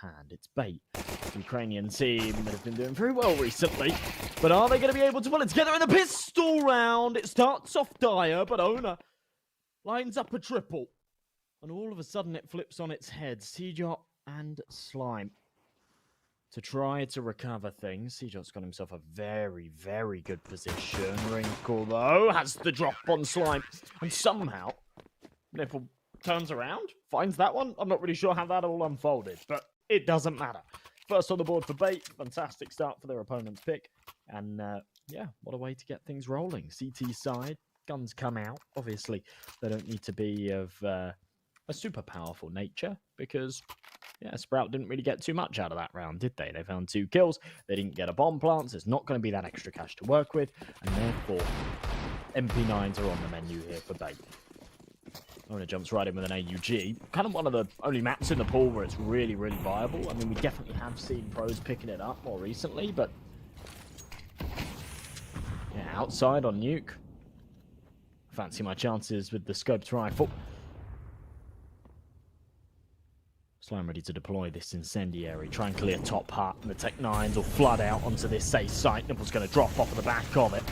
hand. It's Bait, the Ukrainian team that have been doing very well recently. But are they going to be able to pull it together in the pistol round? It starts off dire, but Owner lines up a triple. And all of a sudden it flips on its head. Seajot and Slime to try to recover things. Seajot's got himself a very, very good position. Wrinkle, though, has the drop on Slime. And somehow, Nipple turns around, finds that one. I'm not really sure how that all unfolded, but it doesn't matter. First on the board for Bait. Fantastic start for their opponent's pick. And, yeah, what a way to get things rolling. CT side, guns come out. Obviously, they don't need to be of a super powerful nature because, yeah, Sprout didn't really get too much out of that round, did they? They found 2 kills. They didn't get a bomb plant. So there's not going to be that extra cash to work with. And therefore, MP9s are on the menu here for Bait. Owner jumps right in with an AUG. Kind of one of the only maps in the pool where it's really, really viable. I mean, we definitely have seen pros picking it up more recently, but yeah, outside on Nuke. Fancy my chances with the scoped rifle. Slime ready to deploy this incendiary. Try and clear top hut. And the Tech 9s will flood out onto this safe site. Nipple's going to drop off of the back of it.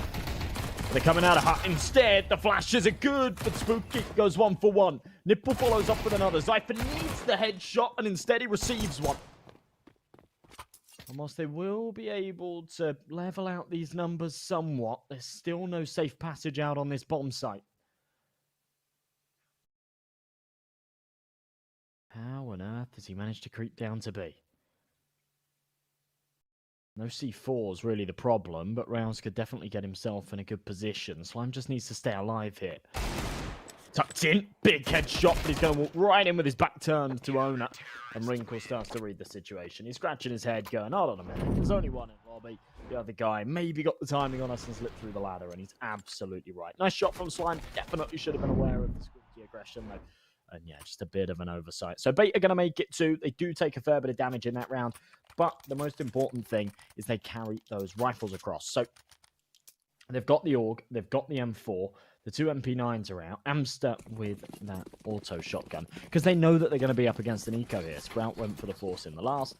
They're coming out of hut instead. The flashes are good, but Spooky goes 1 for 1. Nipple follows up with another. Zypher needs the headshot, and instead he receives one. And whilst they will be able to level out these numbers somewhat, there's still no safe passage out on this bomb site. How on earth does he manage to creep down to B? No C4 is really the problem, but Rouse could definitely get himself in a good position. Slime just needs to stay alive here. Tucked in, big headshot, but he's going to walk right in with his back turned to Owner. And Wrinkle starts to read the situation. He's scratching his head, going, hold on a minute, there's only one in lobby. The other guy maybe got the timing on us and slipped through the ladder, and he's absolutely right. Nice shot from Slime. Definitely should have been aware of the squeaky aggression, though. And yeah, just a bit of an oversight. So Bait are going to make it 2. They do take a fair bit of damage in that round. But the most important thing is they carry those rifles across. So they've got the AUG. They've got the M4. The 2 MP9s are out. Amster with that auto shotgun. Because they know that they're going to be up against an eco here. Sprout went for the force in the last.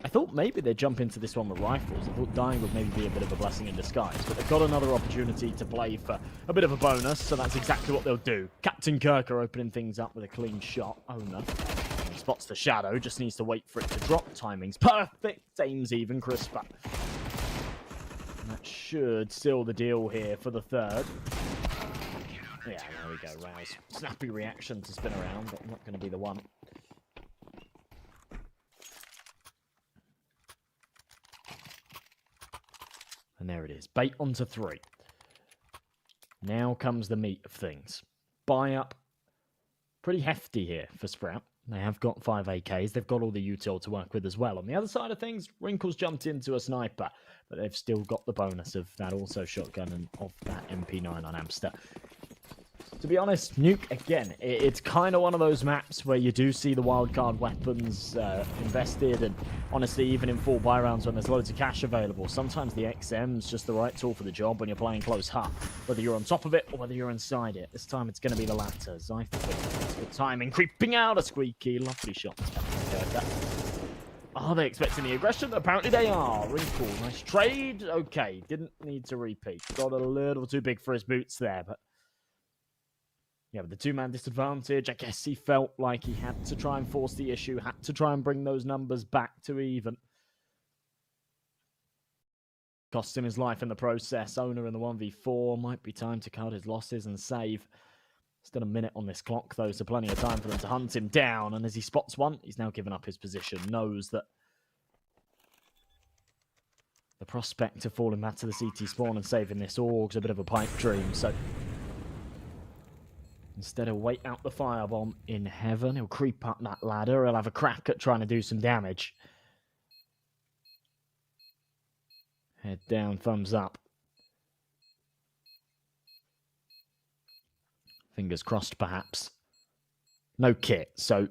I thought maybe they'd jump into this one with rifles. I thought dying would maybe be a bit of a blessing in disguise. But they've got another opportunity to play for a bit of a bonus, so that's exactly what they'll do. Captain Kirk are opening things up with a clean shot. Owner spots the shadow, just needs to wait for it to drop. Timing's perfect. Aim's even crisper. And that should seal the deal here for the third. Yeah, there we go. Rouse. Snappy reaction to spin around, but not going to be the one. And there it is. Bait onto 3. Now comes the meat of things. Buy up. Pretty hefty here for Sprout. They have got 5 AKs. They've got all the util to work with as well. On the other side of things, Wrinkle's jumped into a sniper. But they've still got the bonus of that also shotgun and of that MP9 on Amster. To be honest, Nuke, again, it's kind of one of those maps where you do see the wildcard weapons invested, and honestly, even in full buy rounds when there's loads of cash available, sometimes the XM's just the right tool for the job when you're playing close hut, whether you're on top of it or whether you're inside it. This time it's going to be the latter. Zypher, good timing, creeping out a squeaky, lovely shot. Are they expecting the aggression? Apparently they are. Wrinkle, nice trade. Okay, didn't need to repeat. Got a little too big for his boots there, but yeah, with the 2-man disadvantage, I guess he felt like he had to try and force the issue, had to try and bring those numbers back to even. Cost him his life in the process. Owner in the 1v4. Might be time to cut his losses and save. Still a minute on this clock, though, so plenty of time for them to hunt him down. And as he spots one, he's now given up his position. Knows that the prospect of falling back to the CT spawn and saving this AUG's a bit of a pipe dream, so instead of wait out the firebomb in heaven, he'll creep up that ladder. He'll have a crack at trying to do some damage. Head down, thumbs up. Fingers crossed, perhaps. No kit, so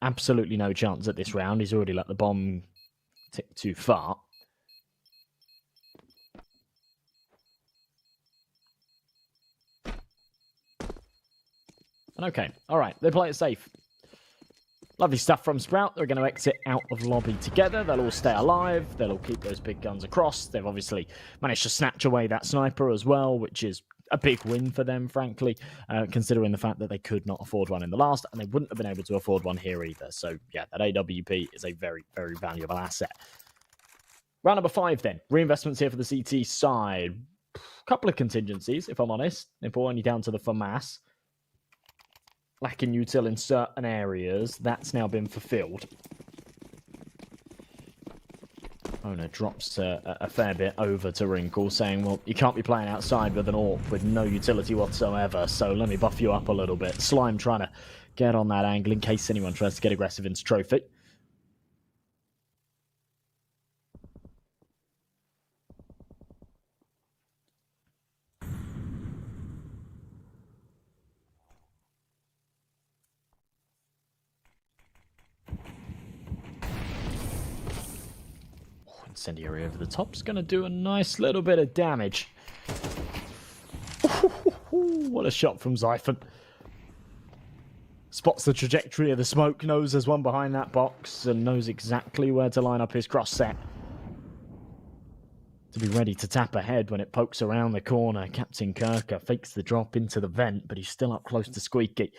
absolutely no chance at this round. He's already let the bomb tick too far. And okay, all right, they play it safe. Lovely stuff from Sprout. They're going to exit out of lobby together. They'll all stay alive. They'll all keep those big guns across. They've obviously managed to snatch away that sniper as well, which is a big win for them, frankly, considering the fact that they could not afford one in the last, and they wouldn't have been able to afford one here either. So, yeah, that AWP is a very, very valuable asset. Round number 5, then. Reinvestments here for the CT side. Couple of contingencies, if I'm honest. If we're only down to the FAMAS. Lacking util in certain areas. That's now been fulfilled. Owner drops a fair bit over to Wrinkle, saying, well, you can't be playing outside with an AWP with no utility whatsoever, so let me buff you up a little bit. Slime trying to get on that angle in case anyone tries to get aggressive into Trophy. Incendiary over the top is going to do a nice little bit of damage. What a shot from Zyphon. Spots the trajectory of the smoke, knows there's one behind that box, and knows exactly where to line up his cross set. To be ready to tap ahead when it pokes around the corner. Captain Kirker fakes the drop into the vent, but he's still up close to Squeaky.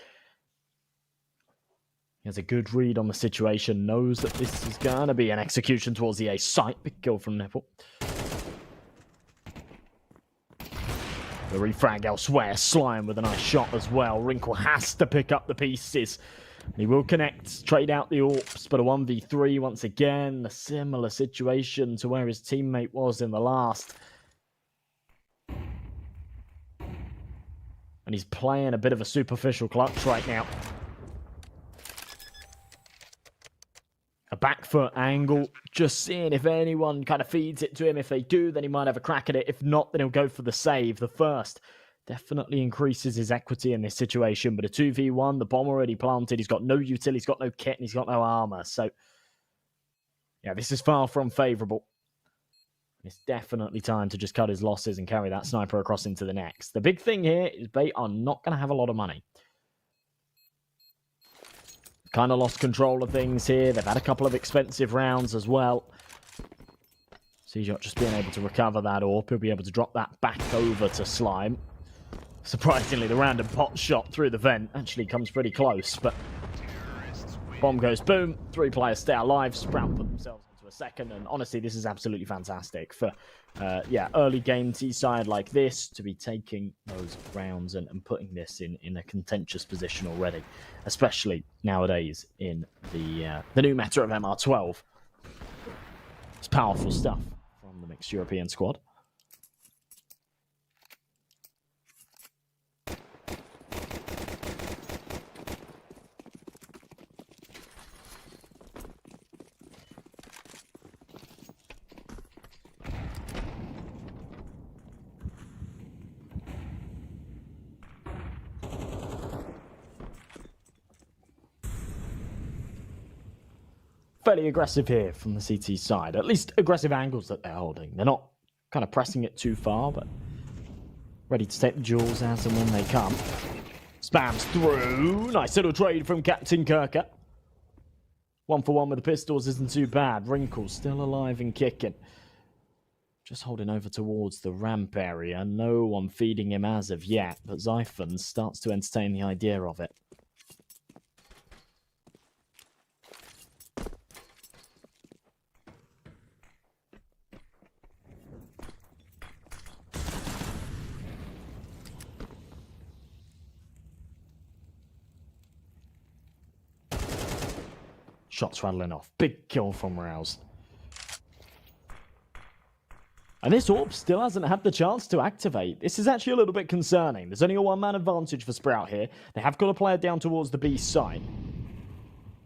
He has a good read on the situation, knows that this is going to be an execution towards the A site. Big kill from Nipple. The refrag elsewhere. Slime with a nice shot as well. Wrinkle has to pick up the pieces. He will connect, trade out the AWPs, but a 1v3 once again. A similar situation to where his teammate was in the last. And he's playing a bit of a superficial clutch right now. A back foot angle, just seeing if anyone kind of feeds it to him. If they do, then he might have a crack at it. If not, then he'll go for the save. The first definitely increases his equity in this situation. But a 2v1, the bomb already planted. He's got no utility, he's got no kit, and he's got no armor. So, yeah, this is far from favorable. It's definitely time to just cut his losses and carry that sniper across into the next. The big thing here is Bait are not going to have a lot of money. Kind of lost control of things here. They've had a couple of expensive rounds as well. CJ just being able to recover that AWP. He'll be able to drop that back over to Slime. Surprisingly, the random pot shot through the vent actually comes pretty close, but bomb goes boom. 3 players stay alive. Sprout put themselves into a second, and honestly, this is absolutely fantastic for, early game T-side like this to be taking those rounds and putting this in a contentious position already, especially nowadays in the new meta of MR12. It's powerful stuff from the mixed European squad. Fairly aggressive here from the CT side. At least aggressive angles that they're holding. They're not kind of pressing it too far, but ready to take the jewels as and when they come. Spams through. Nice little trade from Captain Kirker. 1-for-1 with the pistols isn't too bad. Wrinkle still alive and kicking. Just holding over towards the ramp area. No one feeding him as of yet, but Zyphon starts to entertain the idea of it. Shots rattling off. Big kill from Rouse. And this AWP still hasn't had the chance to activate. This is actually a little bit concerning. There's only a 1-man advantage for Sprout here. They have got a player down towards the B side.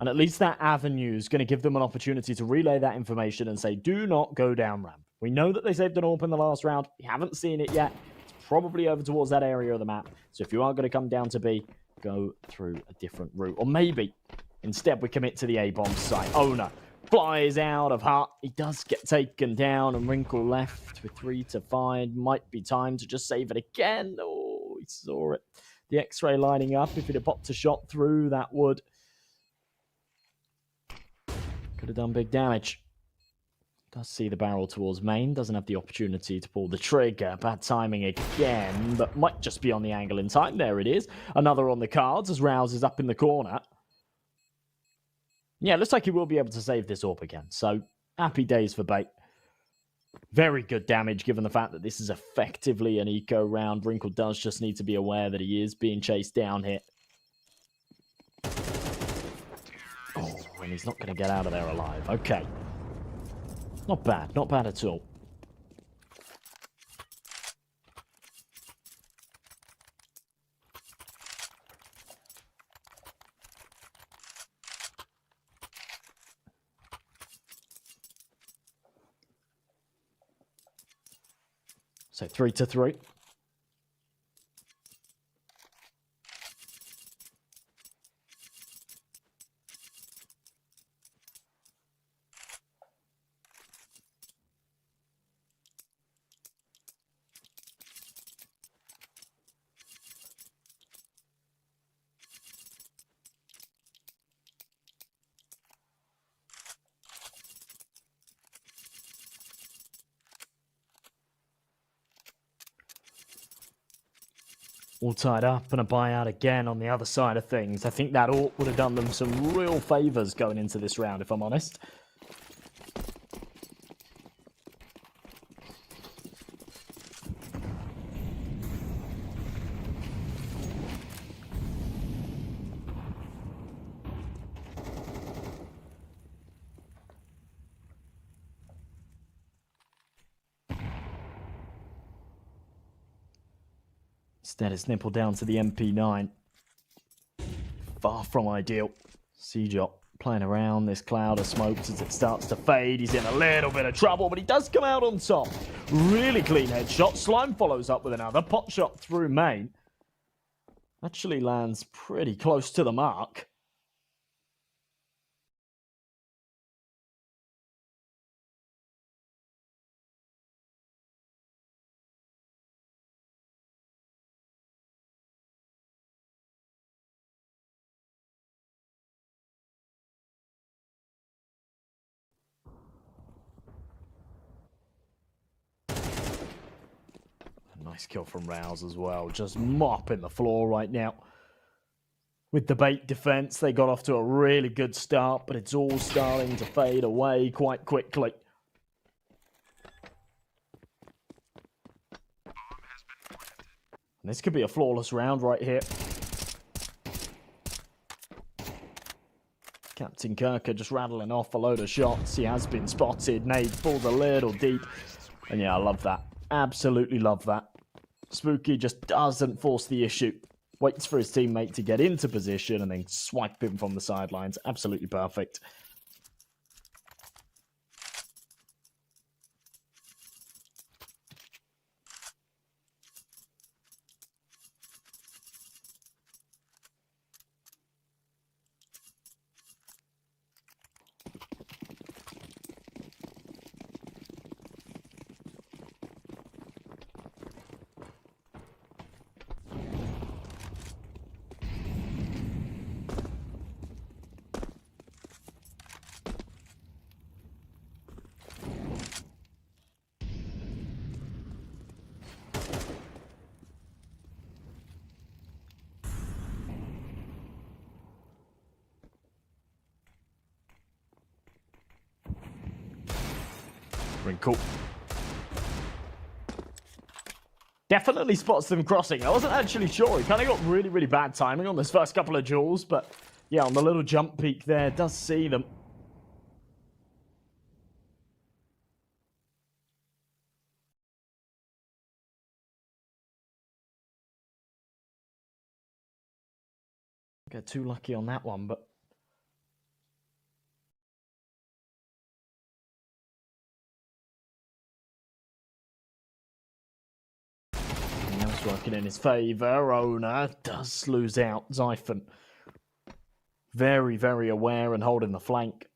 And at least that avenue is going to give them an opportunity to relay that information and say, do not go down ramp. We know that they saved an AWP in the last round. We haven't seen it yet. It's probably over towards that area of the map. So if you are going to come down to B, go through a different route. Or maybe instead we commit to the A-bomb site. Owner flies out of hut. He does get taken down, and Wrinkle left with 3 to 5. Might be time to just save it again. Oh, he saw it. The X-ray lining up. If it had popped a shot through, that would Could have done big damage. Does see the barrel towards main. Doesn't have the opportunity to pull the trigger. Bad timing again, but might just be on the angle in time. There it is. Another on the cards as Rouse is up in the corner. Yeah, looks like he will be able to save this AWP again. So, happy days for Bait. Very good damage given the fact that this is effectively an eco round. Wrinkle does just need to be aware that he is being chased down here. Oh, and he's not going to get out of there alive. Okay. Not bad. Not bad at all. So 3-3. All tied up and a buyout again on the other side of things. I think that would have done them some real favours going into this round, if I'm honest. Instead, it's nippled down to the MP9. Far from ideal. CJOT playing around this cloud of smokes as it starts to fade. He's in a little bit of trouble, but he does come out on top. Really clean headshot. Slime follows up with another pot shot through main. Actually lands pretty close to the mark. Nice kill from Rouse as well. Just mopping the floor right now. With the Bait defense, they got off to a really good start, but it's all starting to fade away quite quickly. And this could be a flawless round right here. Captain Kirker just rattling off a load of shots. He has been spotted. Nade falls a little deep. And yeah, I love that. Absolutely love that. Spooky just doesn't force the issue. Waits for his teammate to get into position and then swipe him from the sidelines. Absolutely perfect. Cool. Definitely spots them crossing. I wasn't actually sure. He kind of got really, really bad timing on this first couple of duels, but yeah, on the little jump peak there, does see them. Get too lucky on that one, but working in his favour. Owner does lose out. Zyphon very, very aware and holding the flank.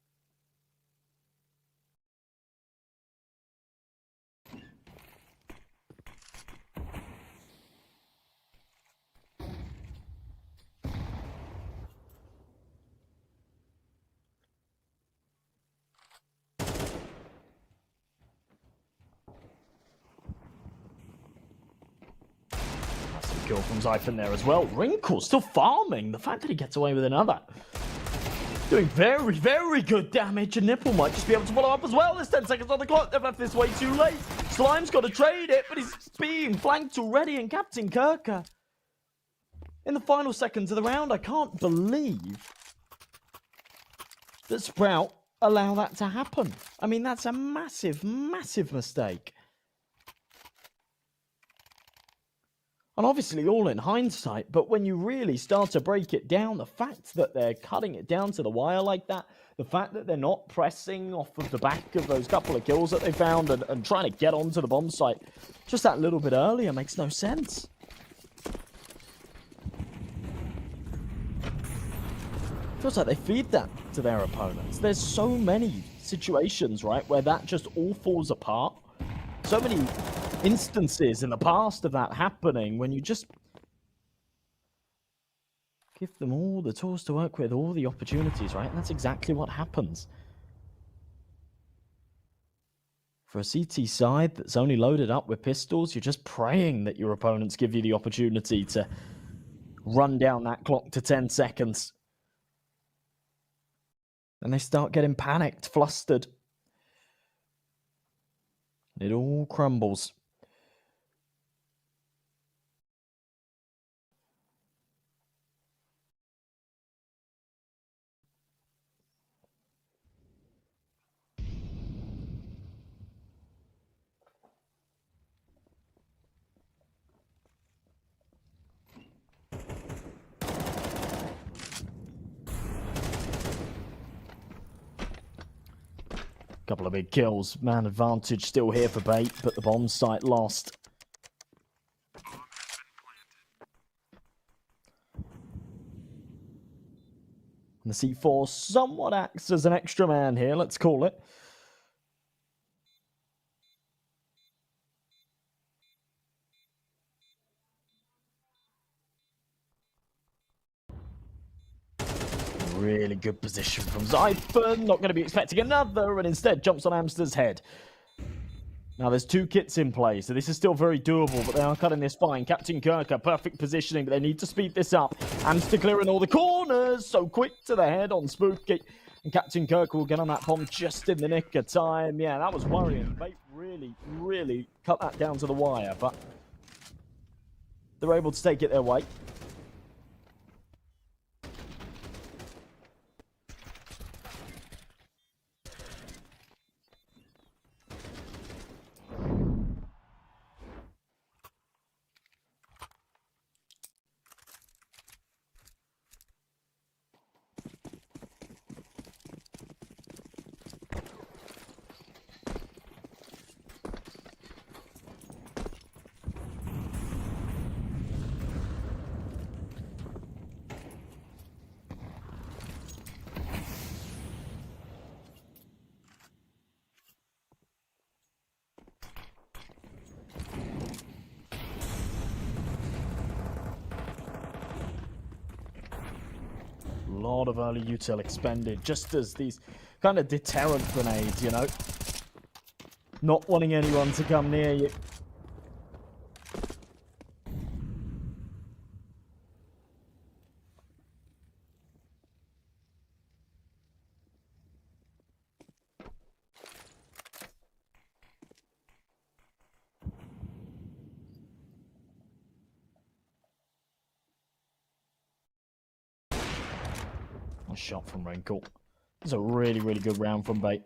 kill from Zyphon there as well. Wrinkle still farming. The fact that he gets away with another. Doing very, very good damage. And Nipple might just be able to follow up as well. There's 10 seconds on the clock. They've left this way too late. Slime's got to trade it, but he's being flanked already. And Captain Kirker, in the final seconds of the round, I can't believe that Sprout allow that to happen. I mean, that's a massive, massive mistake. And obviously all in hindsight, but when you really start to break it down, the fact that they're cutting it down to the wire like that, the fact that they're not pressing off of the back of those couple of kills that they found and trying to get onto the bomb site just that little bit earlier makes no sense. Feels like they feed that to their opponents. There's so many situations, right, where that just all falls apart. So many instances in the past of that happening when you just give them all the tools to work with, all the opportunities, right? And that's exactly what happens. For a CT side that's only loaded up with pistols, you're just praying that your opponents give you the opportunity to run down that clock to 10 seconds. And they start getting panicked, flustered. It all crumbles. Couple of big kills. Man advantage still here for Bait, but the bomb site lost. And the C4 somewhat acts as an extra man here, let's call it. Really good position from Zyphon. Not going to be expecting another, and instead jumps on Amster's head. Now, there's 2 kits in play, so this is still very doable, but they are cutting this fine. Captain Kirker, perfect positioning, but they need to speed this up. Amster clearing all the corners, so quick to the head on Spooky. And Captain Kirker will get on that bomb just in the nick of time. Yeah, that was worrying. They really, really cut that down to the wire, but they're able to take it their way. Lot of early util expended, just as these kind of deterrent grenades, you know? Not wanting anyone to come near you. A shot from Wrinkle. It's a really, really good round from Bait.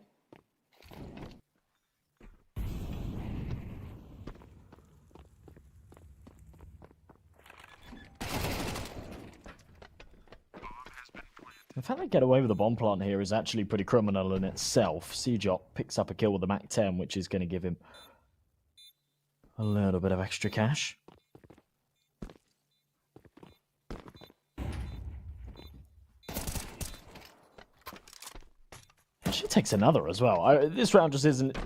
The fact they get away with the bomb plant here is actually pretty criminal in itself. Cjop picks up a kill with the MAC-10, which is going to give him a little bit of extra cash. She takes another as well. This round just isn't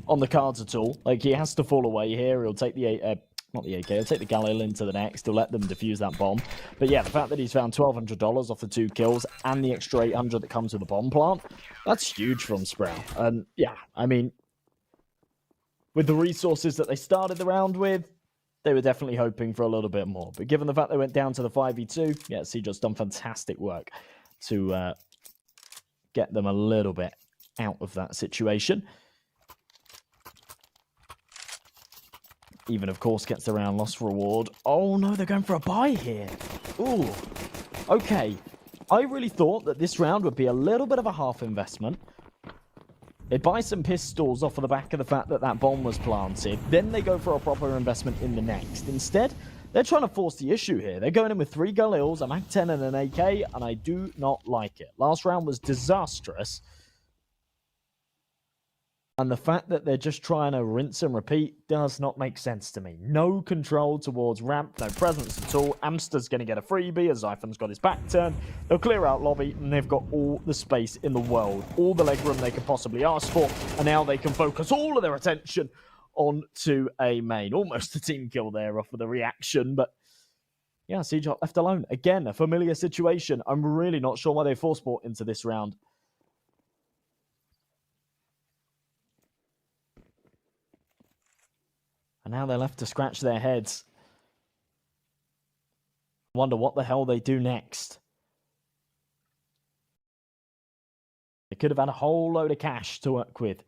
on the cards at all. Like, he has to fall away here. He'll take the not the AK, he'll take the Galil into the next. He'll let them defuse that bomb. But yeah, the fact that he's found $1,200 off the 2 kills and the extra 800 that comes with the bomb plant, that's huge from Sprout. And yeah, I mean, with the resources that they started the round with, they were definitely hoping for a little bit more. But given the fact they went down to the 5v2, yeah, CJ's done fantastic work to get them a little bit out of that situation. Even, of course, gets the round loss reward. Oh, no, they're going for a buy here. Ooh. Okay. I really thought that this round would be a little bit of a half investment. They buy some pistols off of the back of the fact that that bomb was planted. Then they go for a proper investment in the next. Instead, they're trying to force the issue here. They're going in with 3 Galils, a MAC-10 and an AK, and I do not like it. Last round was disastrous. And the fact that they're just trying to rinse and repeat does not make sense to me. No control towards ramp, no presence at all. Amster's going to get a freebie as Zyphon's got his back turned. They'll clear out lobby, and they've got all the space in the world. All the legroom they could possibly ask for. And now they can focus all of their attention onto a main. Almost a team kill there off of the reaction, but yeah, CJ left alone. Again, a familiar situation. I'm really not sure why they force bought into this round. And now they're left to scratch their heads. Wonder what the hell they do next. They could have had a whole load of cash to work with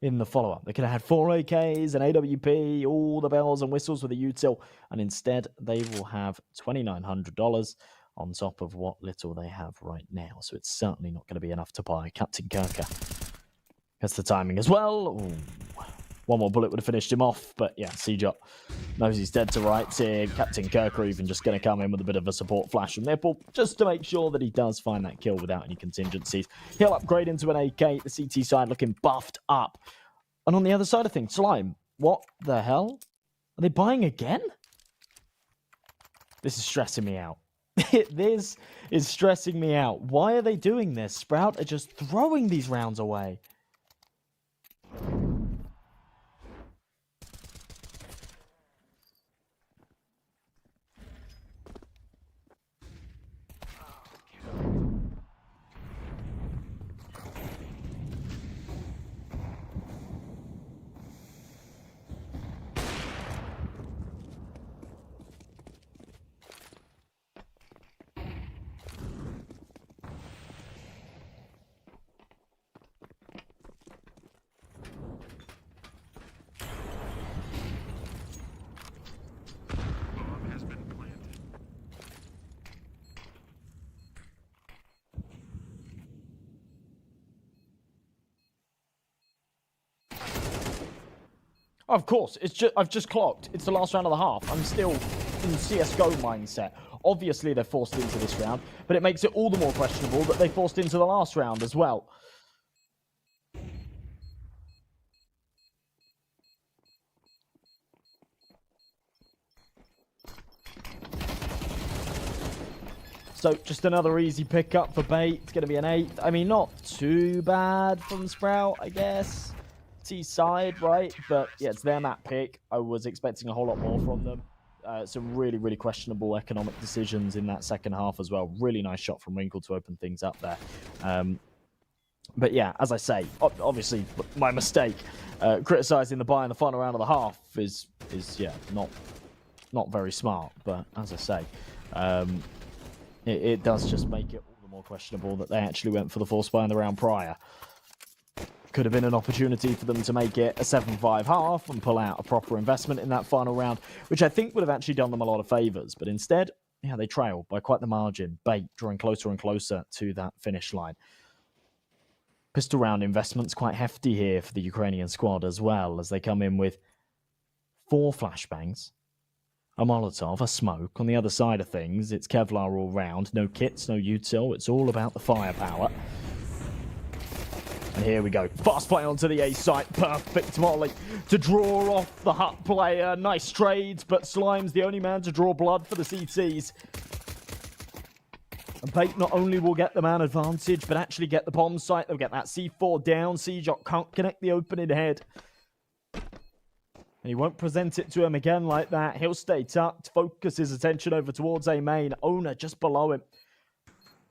in the follow-up. They could have had 4 AKs, an AWP, all the bells and whistles with a util, and instead they will have $2,900 on top of what little they have right now. So it's certainly not going to be enough to buy Captain Kirker. That's the timing as well. Ooh. One more bullet would have finished him off, but yeah, CJ knows he's dead to rights here. Captain Kirker even just going to come in with a bit of a support flash from Nipple, just to make sure that he does find that kill without any contingencies. He'll upgrade into an AK, the CT side looking buffed up. And on the other side of things, Slime, what the hell? Are they buying again? This is stressing me out. This is stressing me out. Why are they doing this? Sprout are just throwing these rounds away. Of course, I've just clocked. It's the last round of the half. I'm still in CSGO mindset. Obviously, they're forced into this round, but it makes it all the more questionable that they forced into the last round as well. So, just another easy pickup for bait. It's going to be an 8. I mean, not too bad from Sprout, I guess. T-side, right? But yeah, it's their map pick. I was expecting a whole lot more from them. Some really, really questionable economic decisions in that second half as well. Really nice shot from Winkle to open things up there. But yeah, as I say, obviously my mistake. Criticizing the buy in the final round of the half is yeah, not very smart. But as I say, it does just make it all the more questionable that they actually went for the force buy in the round prior. Could have been an opportunity for them to make it a 7-5 half and pull out a proper investment in that final round, which I think would have actually done them a lot of favors. But instead, yeah, they trail by quite the margin. Bait drawing closer and closer to that finish line. Pistol round investment's quite hefty here for the Ukrainian squad as well, as they come in with 4 flashbangs, a Molotov, a smoke. On the other side of things, it's Kevlar all round. No kits, no util. It's all about the firepower. And here we go. Fast play onto the A site. Perfect molly to draw off the Hut player. Nice trades, but Slime's the only man to draw blood for the CTs. And Bait not only will get the man advantage, but actually get the bomb site. They'll get that C4 down. CJ can't connect the opening head. And he won't present it to him again like that. He'll stay tucked, focus his attention over towards A main. Owner just below him.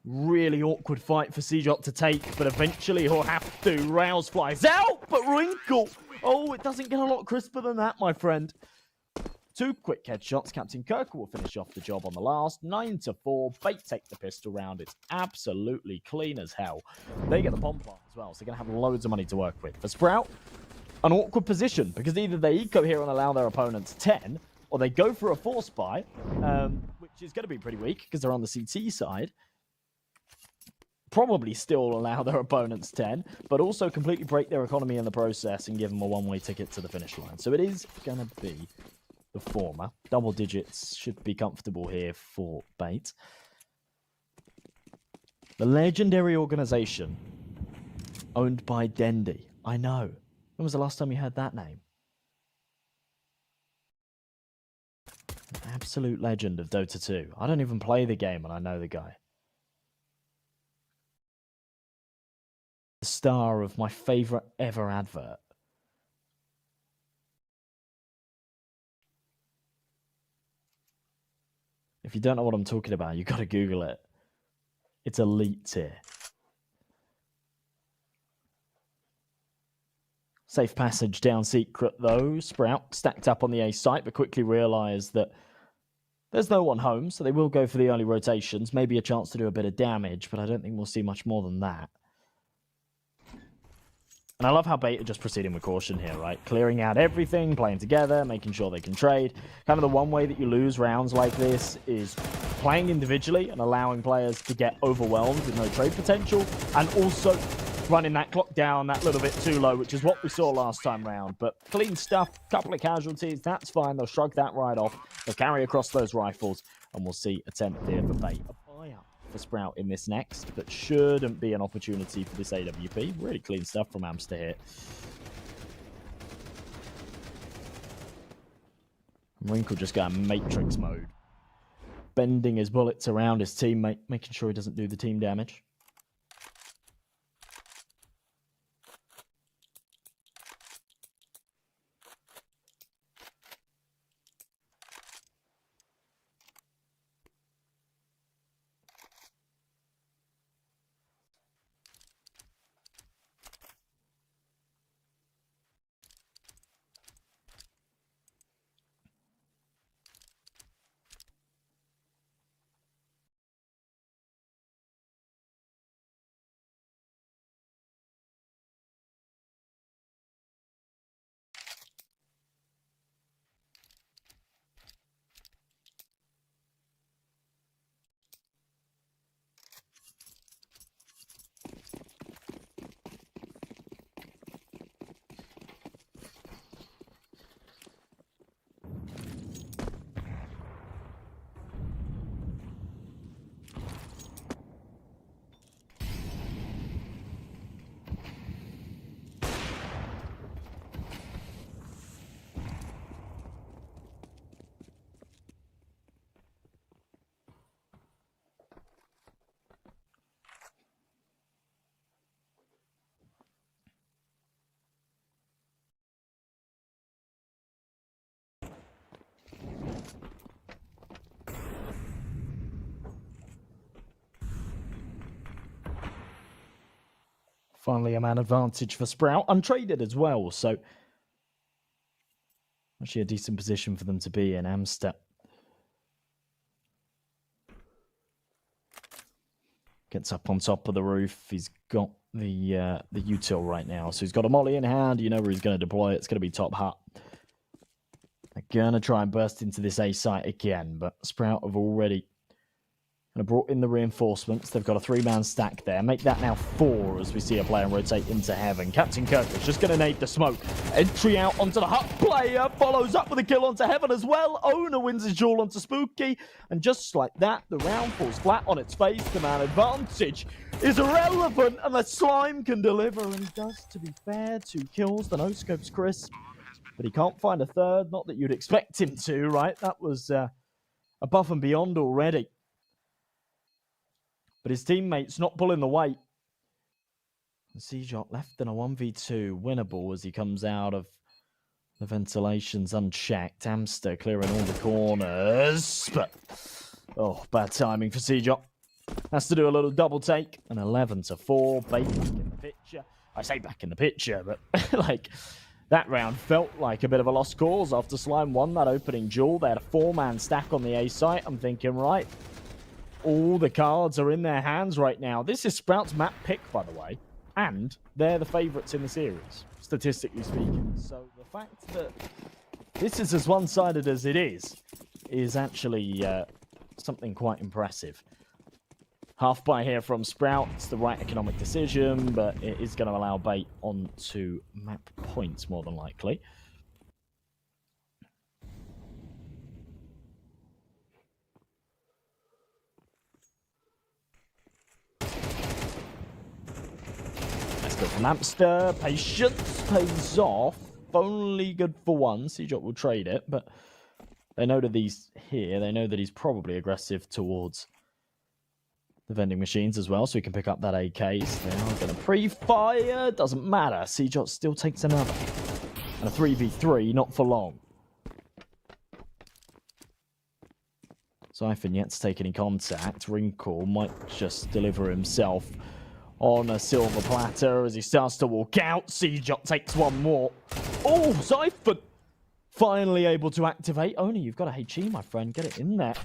Really awkward fight for CJ to take, but eventually he'll have to. Rouse flies out, but Wrinkle. Oh, it doesn't get a lot crisper than that, my friend. 2 quick headshots. Captain Kirk will finish off the job on the last. 9-4. Bait take the pistol round. It's absolutely clean as hell. They get the bomb plant as well, so they're going to have loads of money to work with. For Sprout, an awkward position, because either they eco here and allow their opponents 10, or they go for a force buy, which is going to be pretty weak, because they're on the CT side. Probably still allow their opponents 10, but also completely break their economy in the process and give them a one-way ticket to the finish line. So it is going to be the former. Double digits should be comfortable here for Bait. The legendary organization owned by Dendy. I know. When was the last time you heard that name? An absolute legend of Dota 2. I don't even play the game and I know the guy. The star of my favorite ever advert. If you don't know what I'm talking about, you got to Google it. It's elite tier. Safe passage down secret though. Sprout stacked up on the A site, but quickly realized that there's no one home, so they will go for the early rotations. Maybe a chance to do a bit of damage, but I don't think we'll see much more than that. And I love how Bait are just proceeding with caution here, right? Clearing out everything, playing together, making sure they can trade. Kind of the one way that you lose rounds like this is playing individually and allowing players to get overwhelmed with no trade potential, and also running that clock down that little bit too low, which is what we saw last time round. But clean stuff, couple of casualties, that's fine. They'll shrug that right off. They'll carry across those rifles, and we'll see attempt here for Bait. A buy-up for Sprout in this next, but shouldn't be an opportunity for this AWP. Really clean stuff from Amster here. Wrinkle just going Matrix mode. Bending his bullets around his teammate, making sure he doesn't do the team damage. Finally, a man advantage for Sprout. Untraded as well, so actually a decent position for them to be in. Amster gets up on top of the roof. He's got the util right now, so he's got a molly in hand. You know where he's going to deploy it. It's going to be top hut. They're going to try and burst into this A site again, but Sprout have already brought in the reinforcements. They've got a 3-man stack there. Make that now 4 as we see a player rotate into heaven. Captain Kirk is just going to nade the smoke. Entry out onto the hut. Player follows up with a kill onto heaven as well. Owner wins his duel onto Spooky. And just like that, the round falls flat on its face. The man advantage is irrelevant unless Slime can deliver. And he does, to be fair. 2 kills. The no-scopes crisp. But he can't find a third. Not that you'd expect him to, right? That was above and beyond already. But his teammates not pulling the weight. CJot left in a 1v2, winnable as he comes out of the ventilations unchecked. Amster clearing all the corners. But, oh, bad timing for CJot. Has to do a little double take. An 11-4. Bait back in the picture. I say back in the picture, but like, That round felt like a bit of a lost cause after Slime won that opening duel. They had a 4-man stack on the A site. I'm thinking, right, all the cards are in their hands right now. This is Sprout's map pick, by the way, and they're the favourites in the series, statistically speaking. So the fact that this is as one-sided as it is actually something quite impressive. Half buy here from Sprout. It's the right economic decision, but it is going to allow bait onto map points more than likely. Let's go for Napster. Patience pays off. Only good for one. CJot will trade it, but they know that he's here. They know that he's probably aggressive towards the vending machines as well, so he can pick up that AKs. They are going to pre-fire. Doesn't matter. CJot still takes another. And a 3v3, not for long. Siphon yet to take any contact. Wrinkle might just deliver himself on a silver platter as he starts to walk out. CJot takes one more. Oh, Siphon! Finally able to activate. Only you've got a HE, my friend. Get it in there.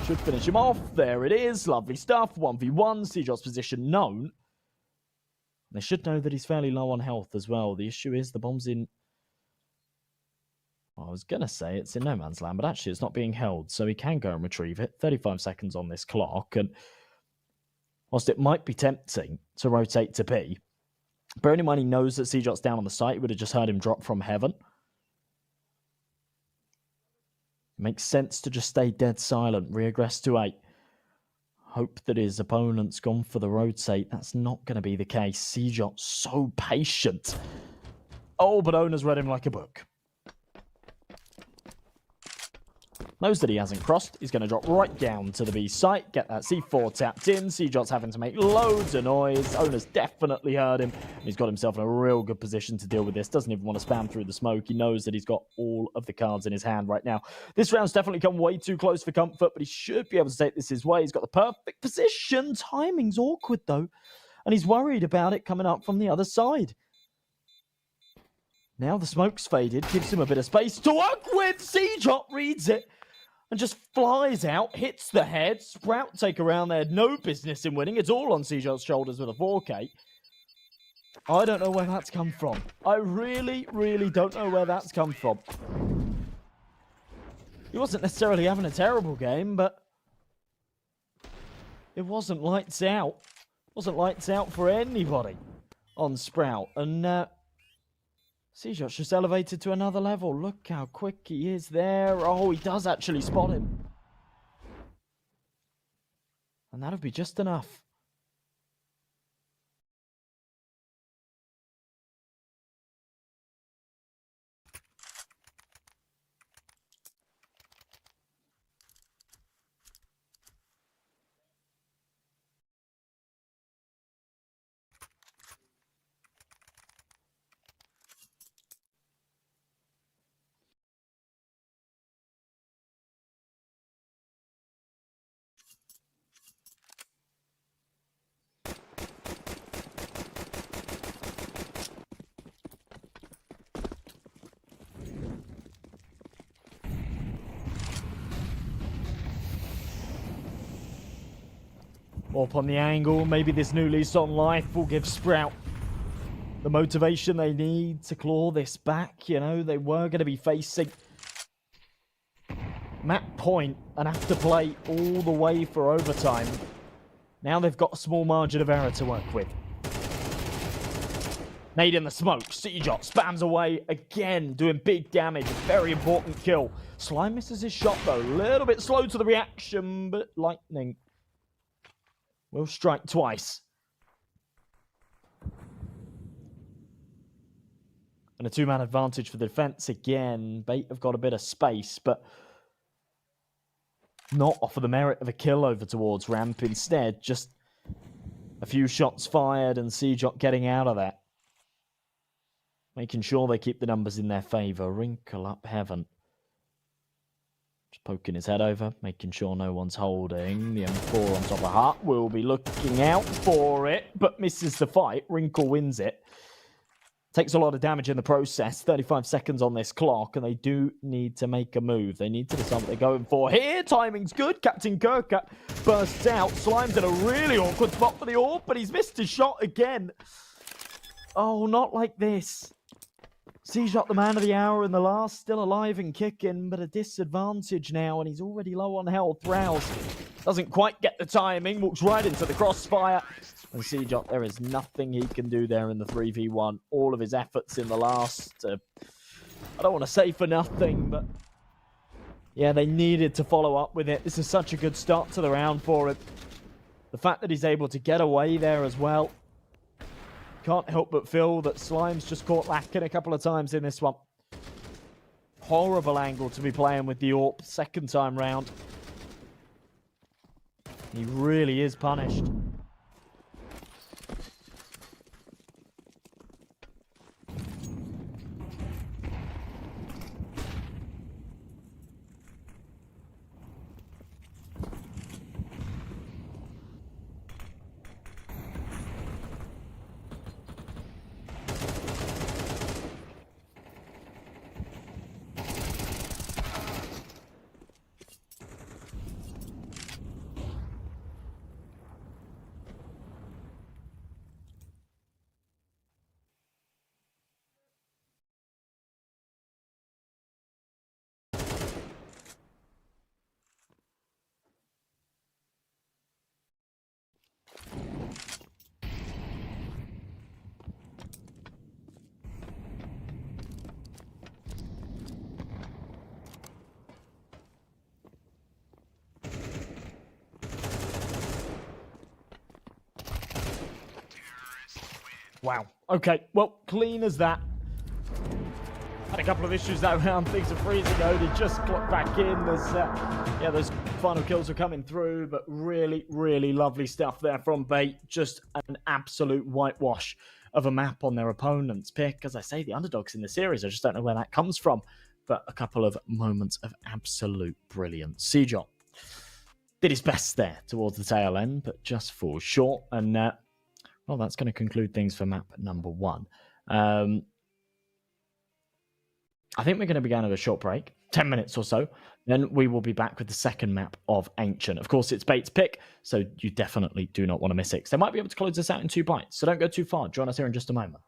Should finish him off. There it is. Lovely stuff. 1v1. CJot's position known. They should know that he's fairly low on health as well. The issue is the bomb's in... I was going to say it's in no man's land, but actually it's not being held, so he can go and retrieve it. 35 seconds on this clock, and whilst it might be tempting to rotate to B, bearing in mind he knows that CJot's down on the site, he would have just heard him drop from heaven. Makes sense to just stay dead silent, reaggress to 8. Hope that his opponent's gone for the rotate. That's not going to be the case. CJot so patient. Oh, but Owner's read him like a book. Knows that he hasn't crossed. He's going to drop right down to the B site. Get that C4 tapped in. CJot's having to make loads of noise. Owner's definitely heard him. He's got himself in a real good position to deal with this. Doesn't even want to spam through the smoke. He knows that he's got all of the cards in his hand right now. This round's definitely come way too close for comfort, but he should be able to take this his way. He's got the perfect position. Timing's awkward, though. And he's worried about it coming up from the other side. Now the smoke's faded. Gives him a bit of space to work with. CJot reads it. And just flies out, hits the head. Sprout take around there, no business in winning. It's all on CJot's shoulders with a 4K. I don't know where that's come from. I really, really don't know where that's come from. He wasn't necessarily having a terrible game, but it wasn't lights out. It wasn't lights out for anybody on Sprout. And CJot's just elevated to another level. Look how quick he is there. Oh, he does actually spot him. And that'll be just enough. Up on the angle, maybe this new lease on life will give Sprout the motivation they need to claw this back. You know, they were going to be facing map point and have to play all the way for overtime. Now they've got a small margin of error to work with. Nade in the smoke. CJot spams away again, doing big damage. Very important kill. Slime misses his shot, though. A little bit slow to the reaction, but lightning will strike twice. And a two-man advantage for the defense again. Bait have got a bit of space, but not offer the merit of a kill over towards ramp. Instead, just a few shots fired and CJot getting out of that. Making sure they keep the numbers in their favour. Wrinkle up heaven. Just poking his head over, making sure no one's holding. The M4 on top of Hut will be looking out for it, but misses the fight. Wrinkle wins it. Takes a lot of damage in the process. 35 seconds on this clock, and they do need to make a move. They need to decide what they're going for here. Timing's good. Captain Kirk bursts out. Slime's in a really awkward spot for the AWP, but he's missed his shot again. Oh, not like this. C-Shot, the man of the hour in the last, still alive and kicking, but a disadvantage now, and he's already low on health. Rouse doesn't quite get the timing, walks right into the crossfire. And C-Shot, there is nothing he can do there in the 3v1. All of his efforts in the last, I don't want to say for nothing, but yeah, they needed to follow up with it. This is such a good start to the round for him. The fact that he's able to get away there as well. Can't help but feel that Slime's just caught lacking a couple of times in this one. Horrible angle to be playing with the AWP second time round. He really is punished. Wow. Okay, well, clean as that. Had a couple of issues that round. Things are freezing out. He just clocked back in. There's, yeah, those final kills are coming through, but really, really lovely stuff there from Bait. Just an absolute whitewash of a map on their opponent's pick. As I say, the underdogs in the series, I just don't know where that comes from. But a couple of moments of absolute brilliance. C-Jot did his best there towards the tail end, but just falls short. And, well, that's going to conclude things for map number 1. I think we're going to be going to a short break, 10 minutes or so. Then we will be back with the second map of Ancient. Of course, it's Bait's pick, so you definitely do not want to miss it. They might be able to close this out in 2 bites, so don't go too far. Join us here in just a moment.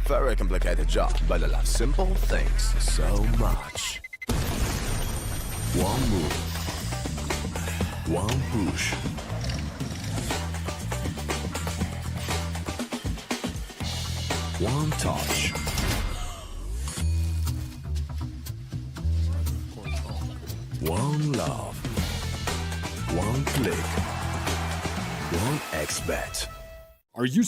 Very complicated job, but I love simple things so much. One move. One push. One touch. One love. One click. One X-Bet. Are you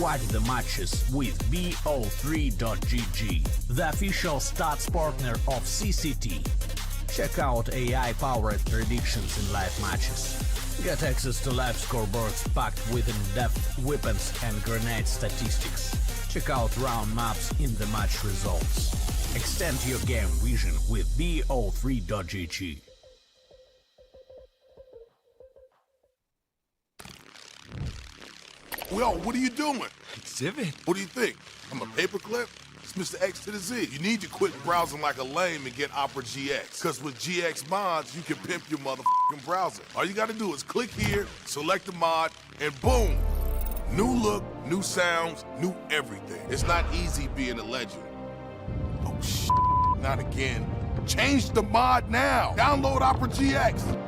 Watch the matches with BO3.GG, the official stats partner of CCT. Check out AI-powered predictions in live matches. Get access to live scoreboards packed with in-depth weapons and grenade statistics. Check out round maps in the match results. Extend your game vision with BO3.GG. Yo, what are you doing? exhibit? What do you think? I'm a paperclip? It's Mr. X to the Z. You need to quit browsing like a lame and get Opera GX. Cause with GX mods, you can pimp your motherfucking browser. All you gotta do is click here, select the mod, and boom! New look, new sounds, new everything. It's not easy being a legend. Oh shit, not again. Change the mod now! Download Opera GX!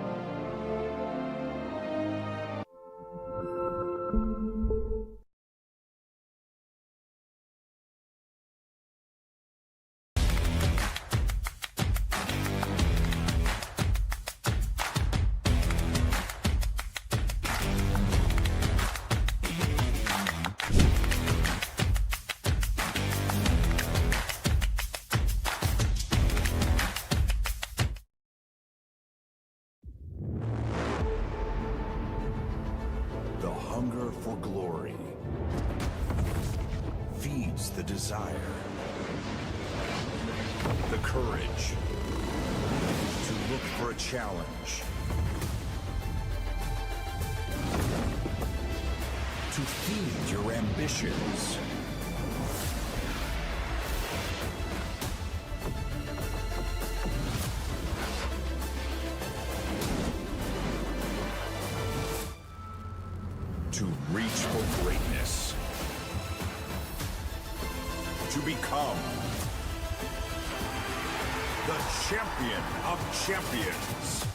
The hunger for glory feeds the desire, the courage to look for a challenge, to feed your ambitions. To reach for greatness. To become the champion of champions.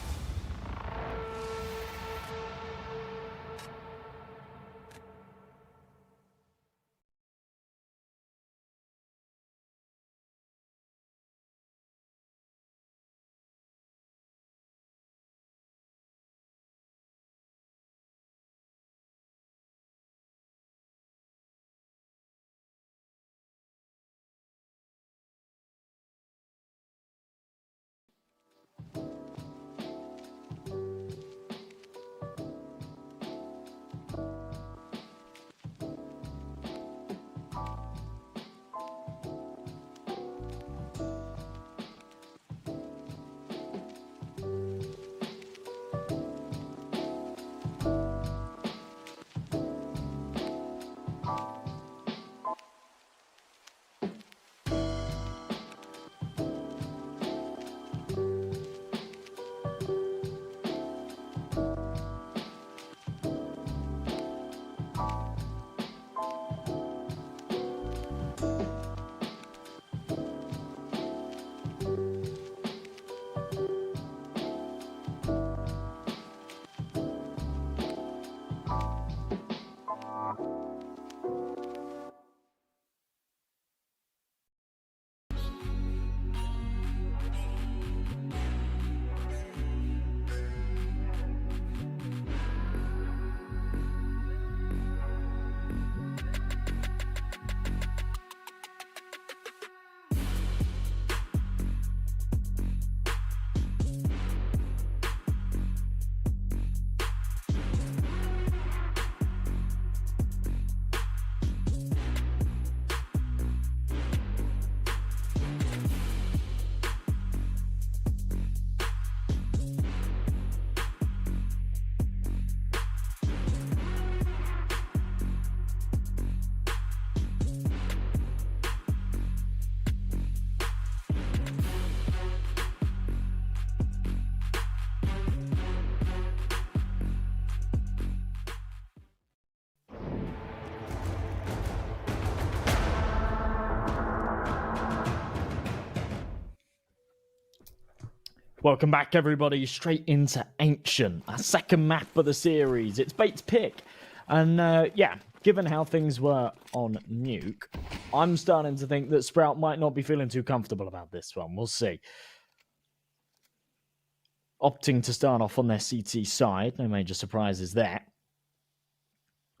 Welcome back, everybody, straight into Ancient, our second map of the series. It's Bait's pick. And, yeah, given how things were on Nuke, I'm starting to think that Sprout might not be feeling too comfortable about this one. We'll see. Opting to start off on their CT side. No major surprises there.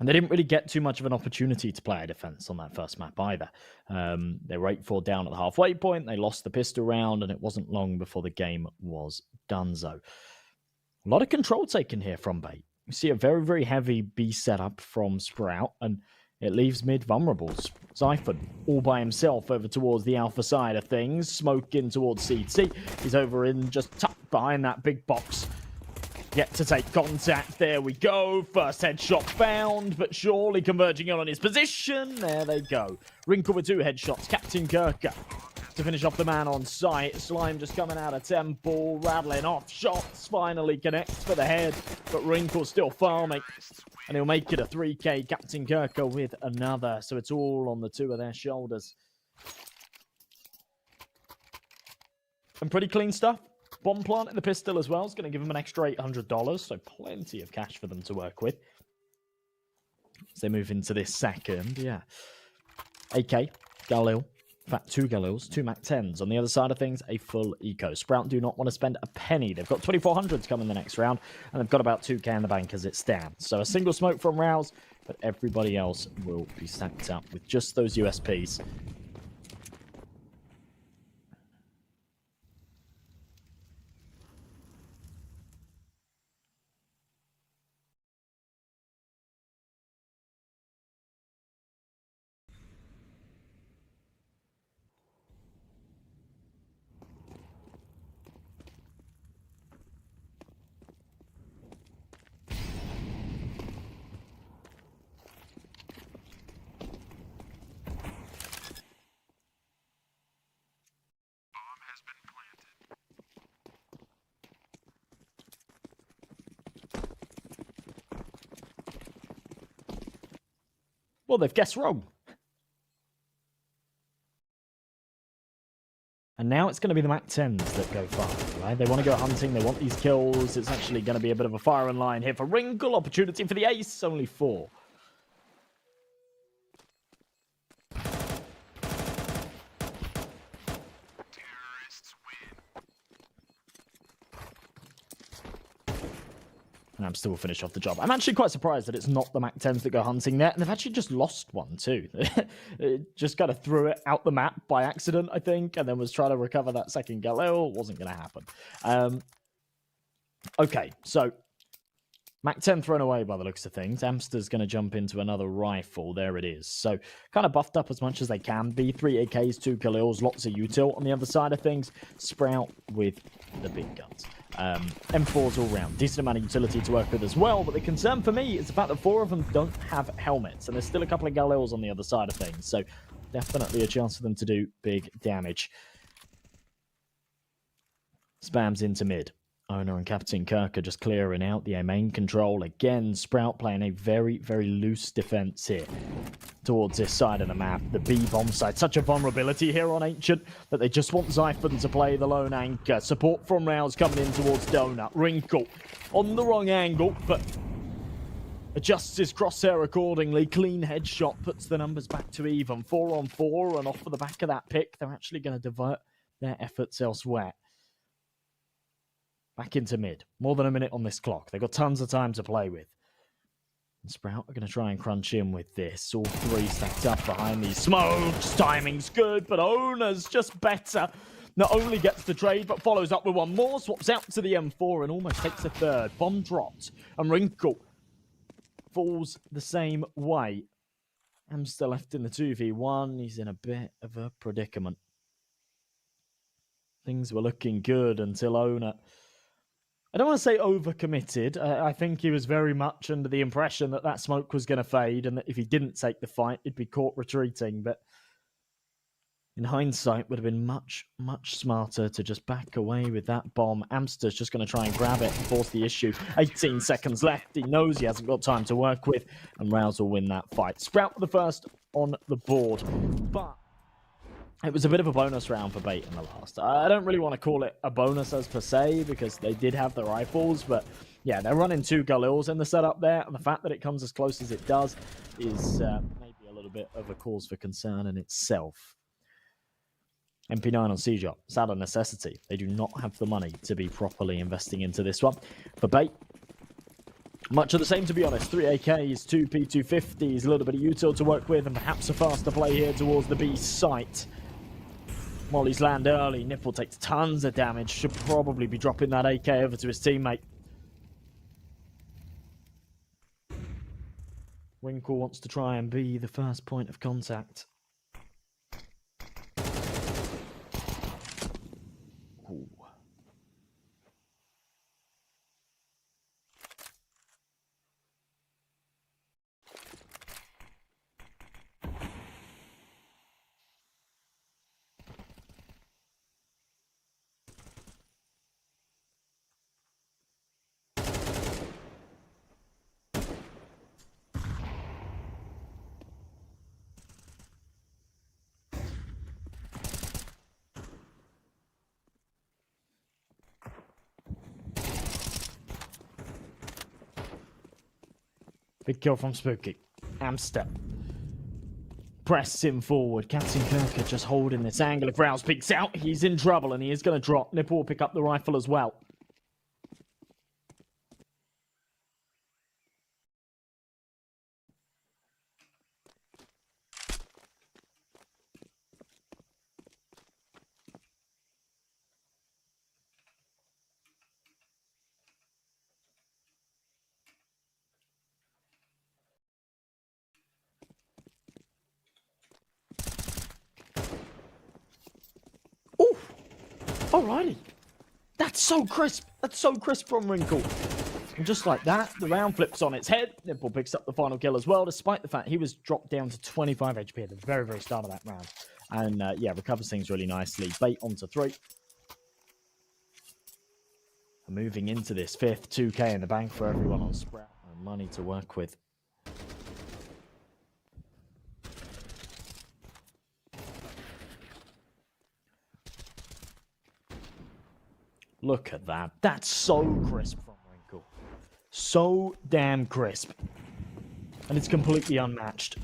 And they didn't really get too much of an opportunity to play a defense on that first map either. They were 8-4 down at the halfway point. They lost the pistol round, and it wasn't long before the game was donezo. A lot of control taken here from Bait. You see a very, very heavy B setup from Sprout, and it leaves mid vulnerable. Zyphon all by himself over towards the alpha side of things. Smoke in towards CT. He's over in just tucked behind that big box. Yet to take contact. There we go. First headshot found, but surely converging on his position. There they go. Wrinkle with 2 headshots. Captain Kirker to finish off the man on site. Slime just coming out of temple, rattling off shots. Finally connects for the head, but Wrinkle still farming. And he'll make it a 3K. Captain Kirker with another. So it's all on the 2 of their shoulders. And pretty clean stuff. Bomb plant in the pistol as well is going to give them an extra $800, so plenty of cash for them to work with. As they move into this second, yeah. AK, Galil, in fact 2 Galils, 2 MAC-10s. On the other side of things, a full eco. Sprout do not want to spend a penny. They've got 2400s coming the next round, and they've got about 2K in the bank as it stands. So a single smoke from Rouse, but everybody else will be stacked up with just those USPs. Well, they've guessed wrong. And now it's going to be the MAC-10s that go far, right? They want to go hunting. They want these kills. It's actually going to be a bit of a firing line here for Wrinkle. Opportunity for the ace. Only 4. And I'm still finish off the job. I'm actually quite surprised that it's not the MAC-10s that go hunting there. And they've actually just lost one too. It just kind of threw it out the map by accident, I think. And then was trying to recover that second Galil. Wasn't going to happen. Okay, so MAC-10 thrown away by the looks of things. Amster's going to jump into another rifle. There it is. So kind of buffed up as much as they can be. 3 AKs, 2 Galils, lots of util. On the other side of things, Sprout with the big guns. M4s all round. Decent amount of utility to work with as well, but the concern for me is the fact that 4 of them don't have helmets, and there's still a couple of Galils on the other side of things, so definitely a chance for them to do big damage. Spams into mid. Owner and Captain Kirk are just clearing out the A main control. Again, Sprout playing a very, very loose defense here towards this side of the map. The B bomb side. Such a vulnerability here on Ancient that they just want Zyphon to play the lone anchor. Support from Rouse coming in towards Donut. Wrinkle on the wrong angle, but adjusts his crosshair accordingly. Clean headshot puts the numbers back to even. 4 on 4, and off of the back of that pick, they're actually going to divert their efforts elsewhere. Back into mid. More than a minute on this clock. They've got tons of time to play with. And Sprout are going to try and crunch in with this. All 3 stacked up behind these smokes. Timing's good, but Owner's just better. Not only gets the trade, but follows up with one more. Swaps out to the M4 and almost takes a third. Bomb dropped. And Wrinkle falls the same way. Amster left in the 2v1. He's in a bit of a predicament. Things were looking good until Owner... I don't want to say overcommitted. I think he was very much under the impression that that smoke was going to fade and that if he didn't take the fight, he'd be caught retreating. But in hindsight, would have been much, much smarter to just back away with that bomb. Amster's just going to try and grab it and force the issue. 18 seconds left. He knows he hasn't got time to work with, and Rouse will win that fight. Sprout the first on the board. But It was a bit of a bonus round for Bait in the last. I don't really want to call it a bonus as per se, because they did have the rifles, but yeah, they're running 2 Galils in the setup there, and the fact that it comes as close as it does is maybe a little bit of a cause for concern in itself. MP9 on Seajop, it's out of necessity. They do not have the money to be properly investing into this one. For Bait, much of the same, to be honest. 3 AKs, 2 P250s, a little bit of util to work with, and perhaps a faster play here towards the B site. Mollies land early. Nipple takes tons of damage. Should probably be dropping that AK over to his teammate. Winkle wants to try and be the first point of contact. Ooh. Big kill from Spooky. Amster. Press him forward. Captain Kirker just holding this angle. If Rouse peeks out, he's in trouble and he is going to drop. Nipple will pick up the rifle as well. Ooh! Alrighty. That's so crisp. That's so crisp from Wrinkle. And just like that, the round flips on its head. Nipple picks up the final kill as well, despite the fact he was dropped down to 25 HP at the very, very start of that round. And yeah, recovers things really nicely. Bait onto 3. And moving into this 5th, 2k in the bank for everyone on Sprout. And money to work with. Look at that. That's so crisp from Wrinkle. So damn crisp. And it's completely unmatched.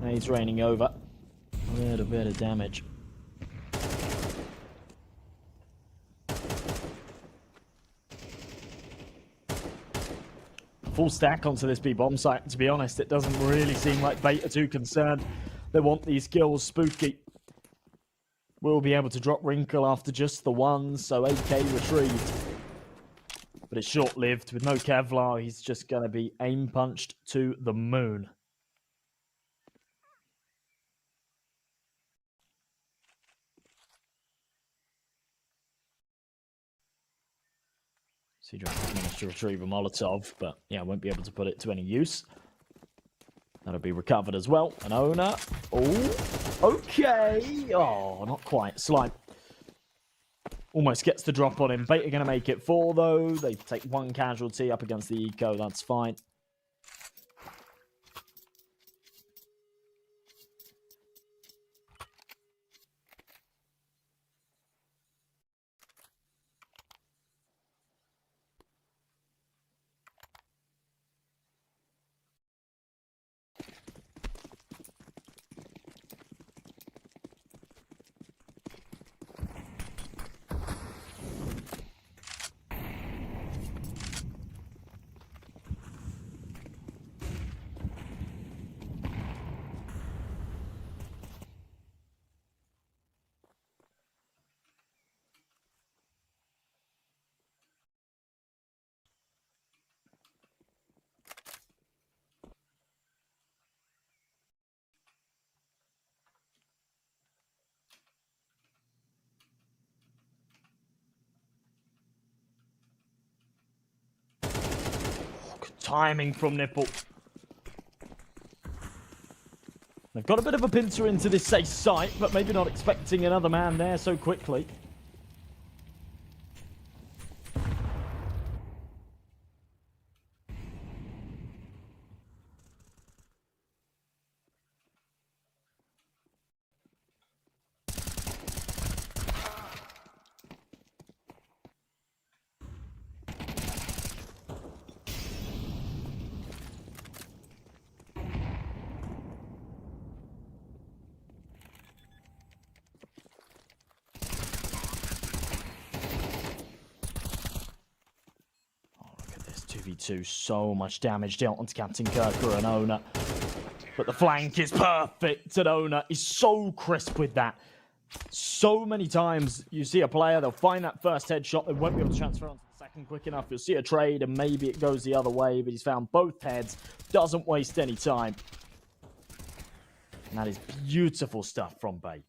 Now he's raining over. A little bit of damage. Full stack onto this B bomb site. To be honest, it doesn't really seem like Bait are too concerned. They want these kills. Spooky will be able to drop Wrinkle after just the one, so AK retrieved. But it's short-lived. With no Kevlar, he's just going to be aim punched to the moon. Seedrop managed to retrieve a Molotov, but yeah, won't be able to put it to any use. That'll be recovered as well. An owner. Oh, okay. Oh, not quite. Slime almost gets the drop on him. Bait are going to make it 4, though. They take 1 casualty up against the eco. That's fine. Timing from Nipple. They've got a bit of a pincer into this safe site, but maybe not expecting another man there so quickly. 2v2. So much damage dealt onto Captain Kirker and Owner. But the flank is perfect, and Owner is so crisp with that. So many times you see a player, they'll find that first headshot, they won't be able to transfer onto the second quick enough. You'll see a trade and maybe it goes the other way, but he's found both heads, doesn't waste any time. And that is beautiful stuff from Bait.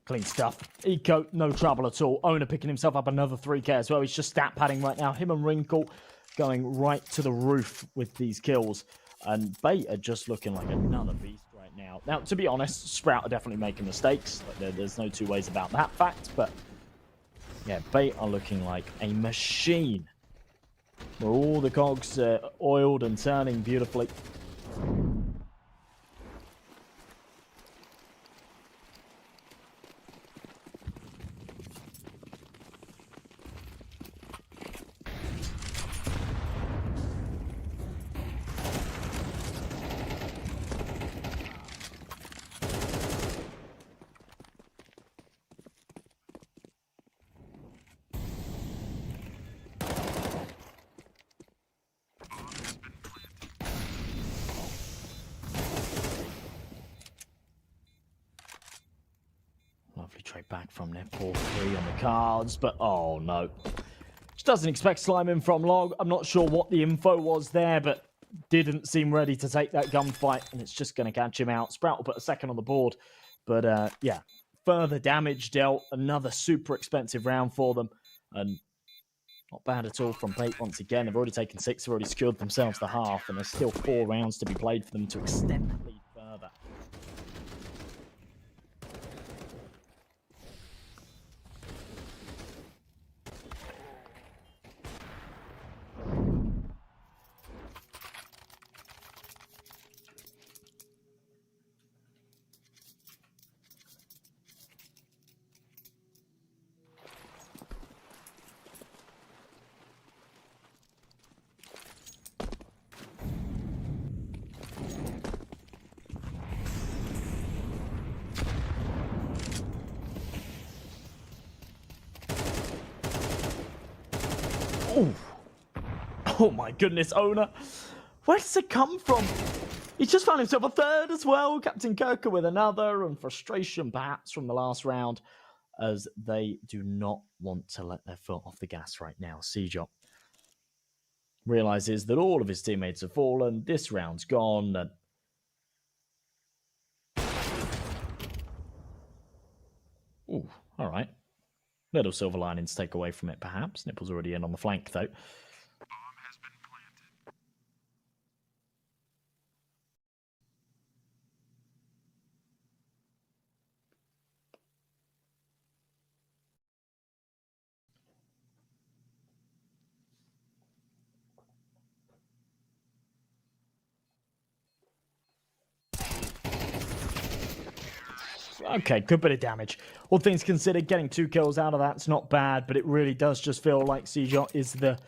Clean stuff. Eco, no trouble at all. Owner picking himself up another 3k as well. He's just stat padding right now. Him and Wrinkle going right to the roof with these kills. And Bait are just looking like another beast right now. Now, to be honest, Sprout are definitely making mistakes. There's no two ways about that fact. But, yeah, Bait are looking like a machine. Where all the cogs are oiled and turning beautifully. Lovely trade back from there. 4-3 on the cards, but oh no. Just doesn't expect slime in from Log. I'm not sure what the info was there, but didn't seem ready to take that gunfight, and it's just going to catch him out. Sprout will put a second on the board, but yeah, further damage dealt. Another super expensive round for them, and not bad at all from Bait once again. They've already taken 6, they've already secured themselves the half, and there's still 4 rounds to be played for them to extend the lead further. Oh. Oh my goodness, Owner. Where does it come from? He's just found himself a third as well. Captain Kirker with another, and frustration perhaps from the last round, as they do not want to let their foot off the gas right now. Sejop realizes that all of his teammates have fallen. This round's gone. And ooh, all right. Little silver linings to take away from it, perhaps. Nipple's already in on the flank, though. Okay, good bit of damage. All things considered, getting 2 kills out of that's not bad, but it really does just feel like Sejot is the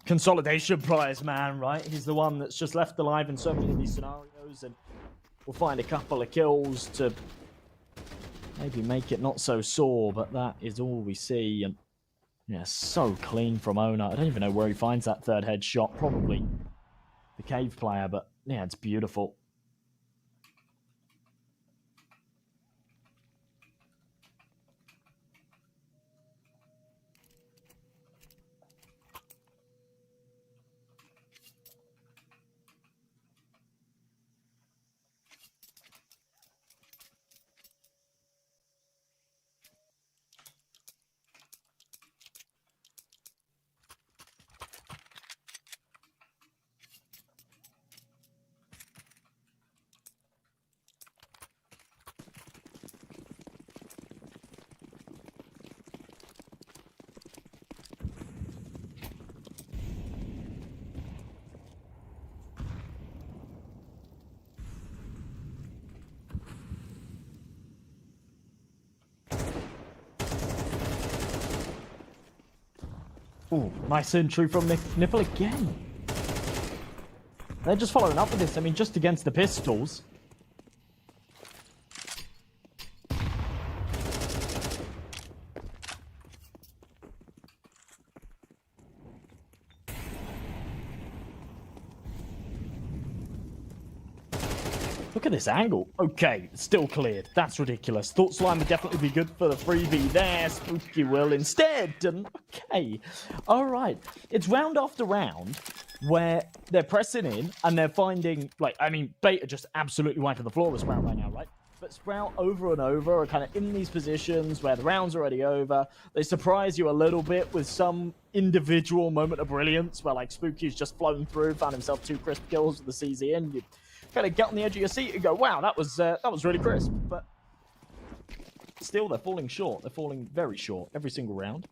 consolidation prize man, right? He's the one that's just left alive in so many of these scenarios, and we'll find a couple of kills to maybe make it not so sore, but that is all we see. And yeah, so clean from Owner. I don't even know where he finds that third headshot. Probably the cave player, but yeah, it's beautiful. Ooh, nice entry from Nipple again. They're just following up with this. I mean, just against the pistols. Look at this angle. Okay, still cleared. That's ridiculous. Thought Slime would definitely be good for the freebie there. Spooky will instead. And okay. All right. It's round after round where they're pressing in and they're finding, like, I mean, Bait are just absolutely wiping the floor with Sprout right now, right? But Sprout over and over are kind of in these positions where the round's already over. They surprise you a little bit with some individual moment of brilliance where, like, Spooky's just flown through, found himself 2 crisp kills with the CZ, and you kind of get on the edge of your seat and go, wow, that was really crisp. But still, they're falling short. They're falling very short every single round.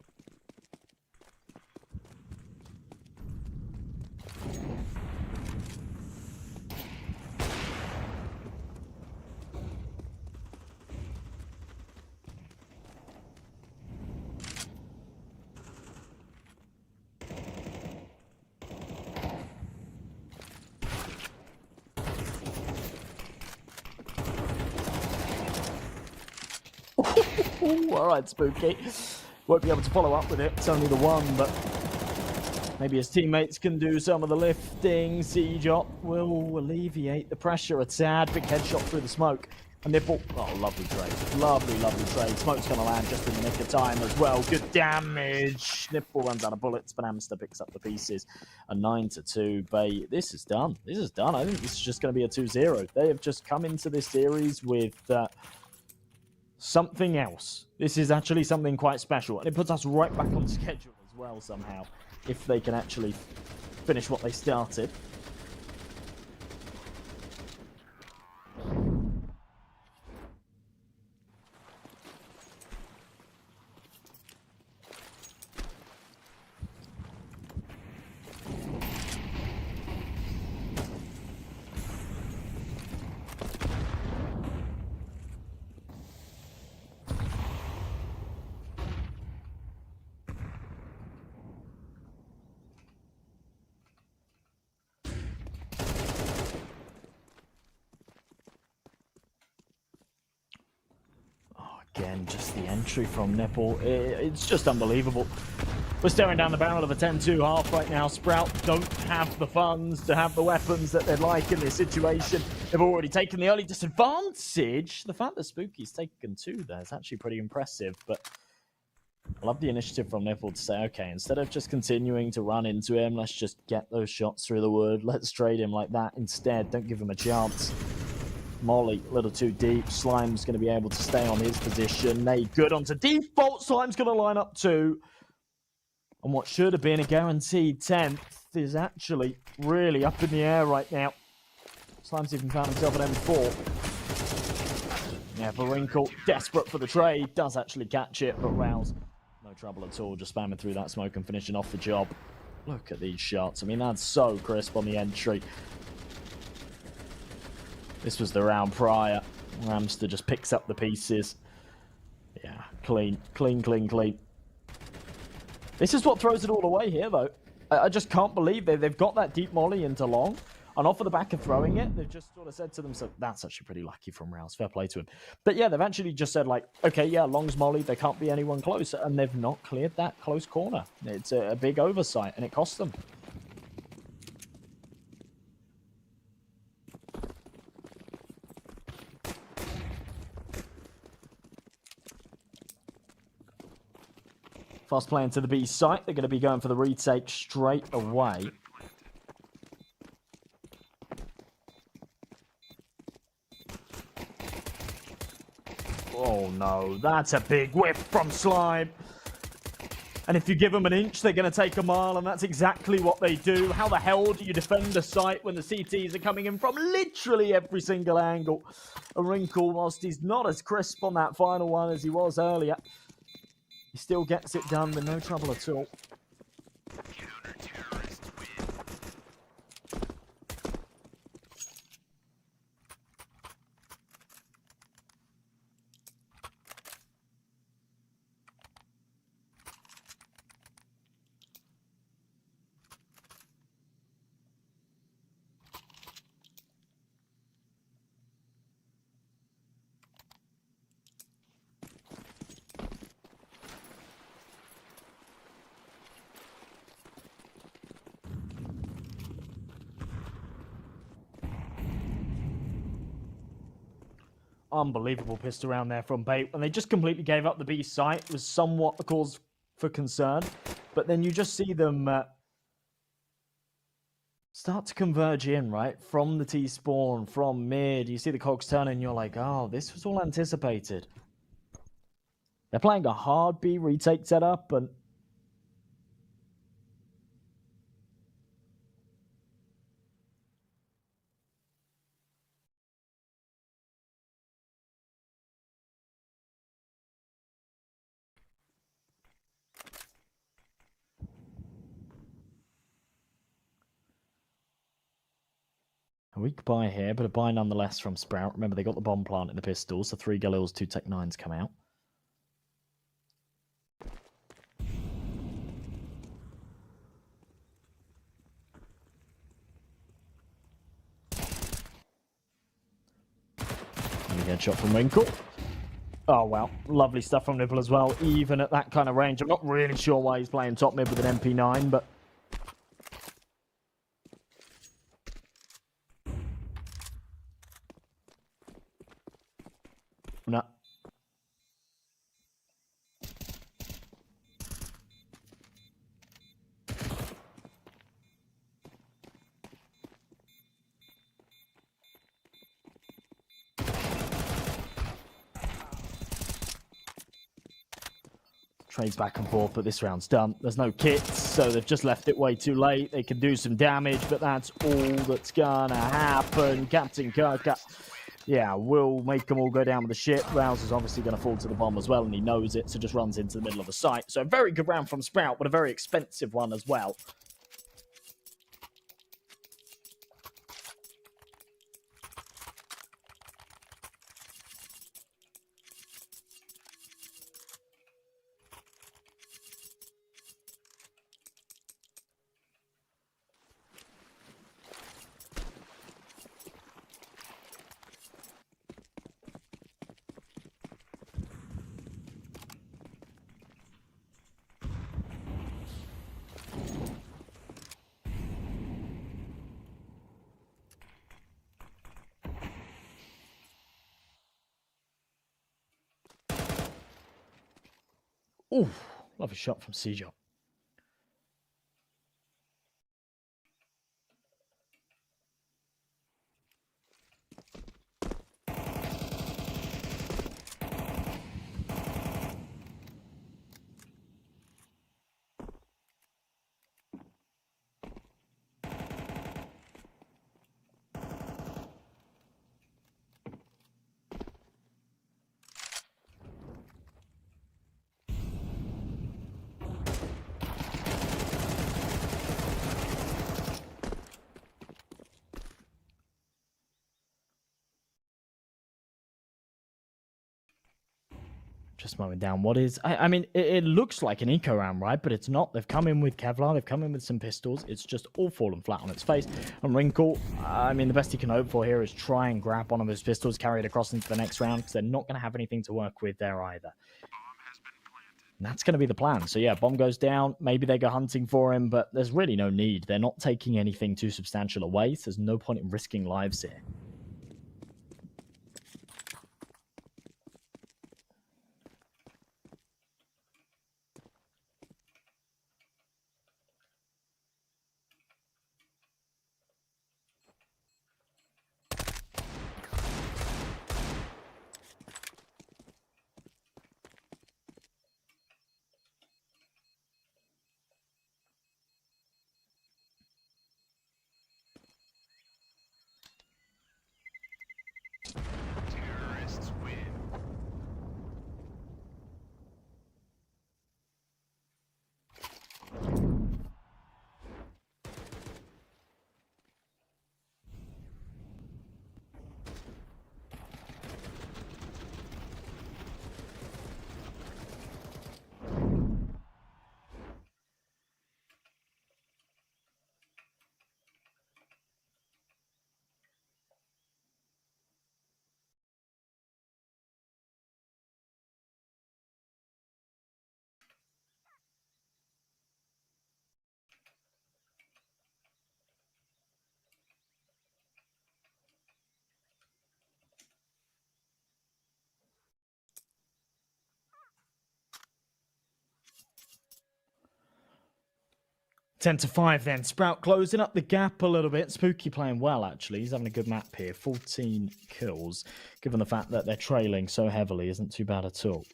Ooh, all right, Spooky. Won't be able to follow up with it. It's only the one, but maybe his teammates can do some of the lifting. Siege-Op will alleviate the pressure a tad. Big headshot through the smoke. A Nipple. Oh, lovely trade. Lovely, lovely trade. Smoke's going to land just in the nick of time as well. Good damage. Nipple runs out of bullets, but Amster picks up the pieces. A 9-2. Bay. This is done. This is done. I think this is just going to be a 2-0. They have just come into this series with something else. This is actually something quite special. And it puts us right back on schedule as well somehow. If they can actually finish what they started. Again, just the entry from Nipple. It's just unbelievable. We're staring down the barrel of a 10-2 half right now. Sprout don't have the funds to have the weapons that they'd like in this situation. They've already taken the early disadvantage. The fact that Spooky's taken 2 there is actually pretty impressive, but I love the initiative from Nipple to say, okay, instead of just continuing to run into him, let's just get those shots through the wood. Let's trade him like that instead. Don't give him a chance. Molly, a little too deep. Slime's going to be able to stay on his position. Nade good onto default. Slime's going to line up 2. And what should have been a guaranteed 10th is actually really up in the air right now. Slime's even found himself an M4. Yeah, Barinkle, desperate for the trade, does actually catch it, but Rouse, no trouble at all, just spamming through that smoke and finishing off the job. Look at these shots. I mean, that's so crisp on the entry. This was the round prior. Ramster just picks up the pieces. Yeah, clean, clean, clean, clean. This is what throws it all away here, though. I just can't believe they've got that deep molly into long. And off of the back of throwing it, they've just sort of said to themselves, that's actually pretty lucky from Rouse. Fair play to him. But yeah, they've actually just said, like, okay, yeah, long's molly. There can't be anyone closer. And they've not cleared that close corner. It's a big oversight, and it cost them. Fast play into the B site. They're going to be going for the retake straight away. Oh no, that's a big whip from Slime. And if you give them an inch, they're going to take a mile, and that's exactly what they do. How the hell do you defend a site when the CTs are coming in from literally every single angle? A wrinkle, whilst he's not as crisp on that final one as he was earlier, he still gets it done with no trouble at all. unbelievable pistol round there from Bait. When they just completely gave up the B site, it was somewhat a cause for concern. But then you just see them start to converge in, right? From the T-spawn, from mid. You see the cogs turn and you're like, oh, this was all anticipated. They're playing a hard B retake setup, and a weak buy here, but a buy nonetheless from Sprout. Remember, they got the bomb plant in the pistols, so 3 Galils, 2 Tech 9s come out. Headshot from Winkle. Oh, wow. Lovely stuff from Nibble as well, even at that kind of range. I'm not really sure why he's playing top mid with an MP9, but... No. Trades back and forth, but this round's done. There's no kits, so they've just left it way too late. They can do some damage, but that's all that's gonna happen. Captain Kirk, yeah, will make them all go down with the ship. Rouse is obviously going to fall to the bomb as well, and he knows it, so just runs into the middle of the site. So a very good round from Sprout, but a very expensive one as well. Ooh, lovely shot from Sejo. Just mowing down what is... I mean, it looks like an eco round, right? But it's not. They've come in with Kevlar. They've come in with some pistols. It's just all fallen flat on its face. And Wrinkle, I mean, the best he can hope for here is try and grab one of his pistols, carry it across into the next round, because they're not going to have anything to work with there either. And that's going to be the plan. So yeah, bomb goes down. Maybe they go hunting for him, but there's really no need. They're not taking anything too substantial away, so there's no point in risking lives here. 10-5 then. Sprout closing up the gap a little bit. Spooky playing well, actually. He's having a good map here. 14 kills. Given the fact that they're trailing so heavily, isn't too bad at all.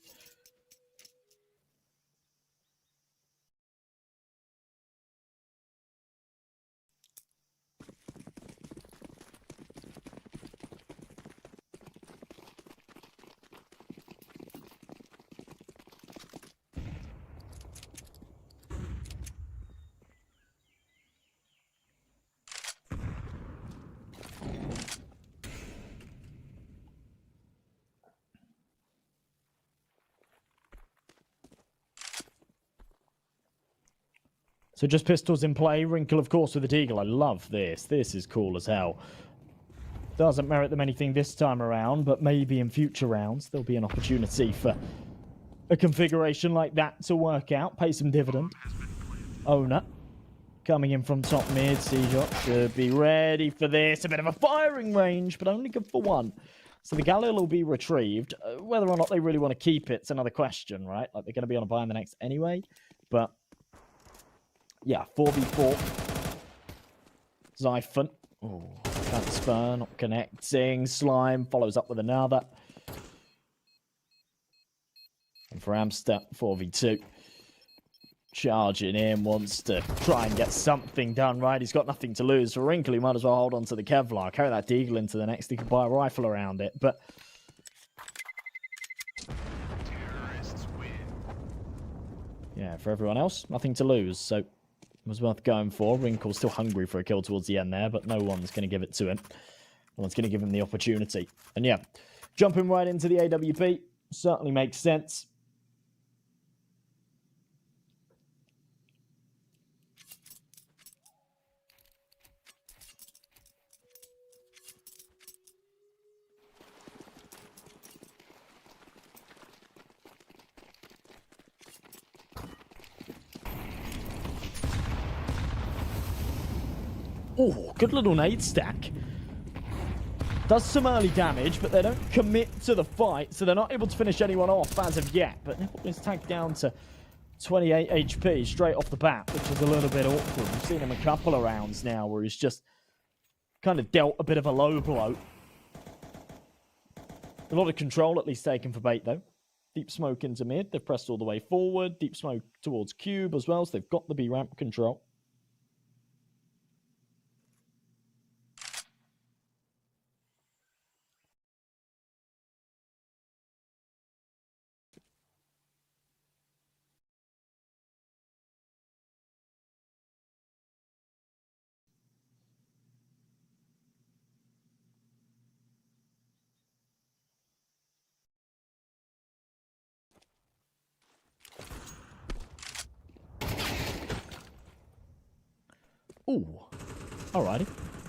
So just pistols in play. Wrinkle, of course, with the Deagle. I love this. This is cool as hell. Doesn't merit them anything this time around, but maybe in future rounds there'll be an opportunity for a configuration like that to work out. Pay some dividend. Owner coming in from top mid. Seajot should be ready for this. A bit of a firing range, but only good for one. So the Galil will be retrieved. Whether or not they really want to keep it's another question, right? Like, they're going to be on a buy in the next anyway. But yeah, 4v4. Xiphon. Oh, transfer, not connecting. Slime follows up with another. And for Amster, 4v2. Charging in, wants to try and get something done, right? He's got nothing to lose. For Wrinkle, he might as well hold on to the Kevlar. Carry that Deagle into the next. He could buy a rifle around it, but yeah, for everyone else, nothing to lose. So it was worth going for. Wrinkle's still hungry for a kill towards the end there, but no one's going to give it to him. No one's going to give him the opportunity. And yeah, jumping right into the AWP certainly makes sense. Oh, good little nade stack. Does some early damage, but they don't commit to the fight, so they're not able to finish anyone off as of yet. But Nipple is tagged down to 28 HP straight off the bat, which is a little bit awkward. We've seen him a couple of rounds now where he's just kind of dealt a bit of a low blow. A lot of control at least taken for bait, though. Deep smoke into mid. They've pressed all the way forward. Deep smoke towards Cube as well, so they've got the B ramp control. Ooh, alrighty.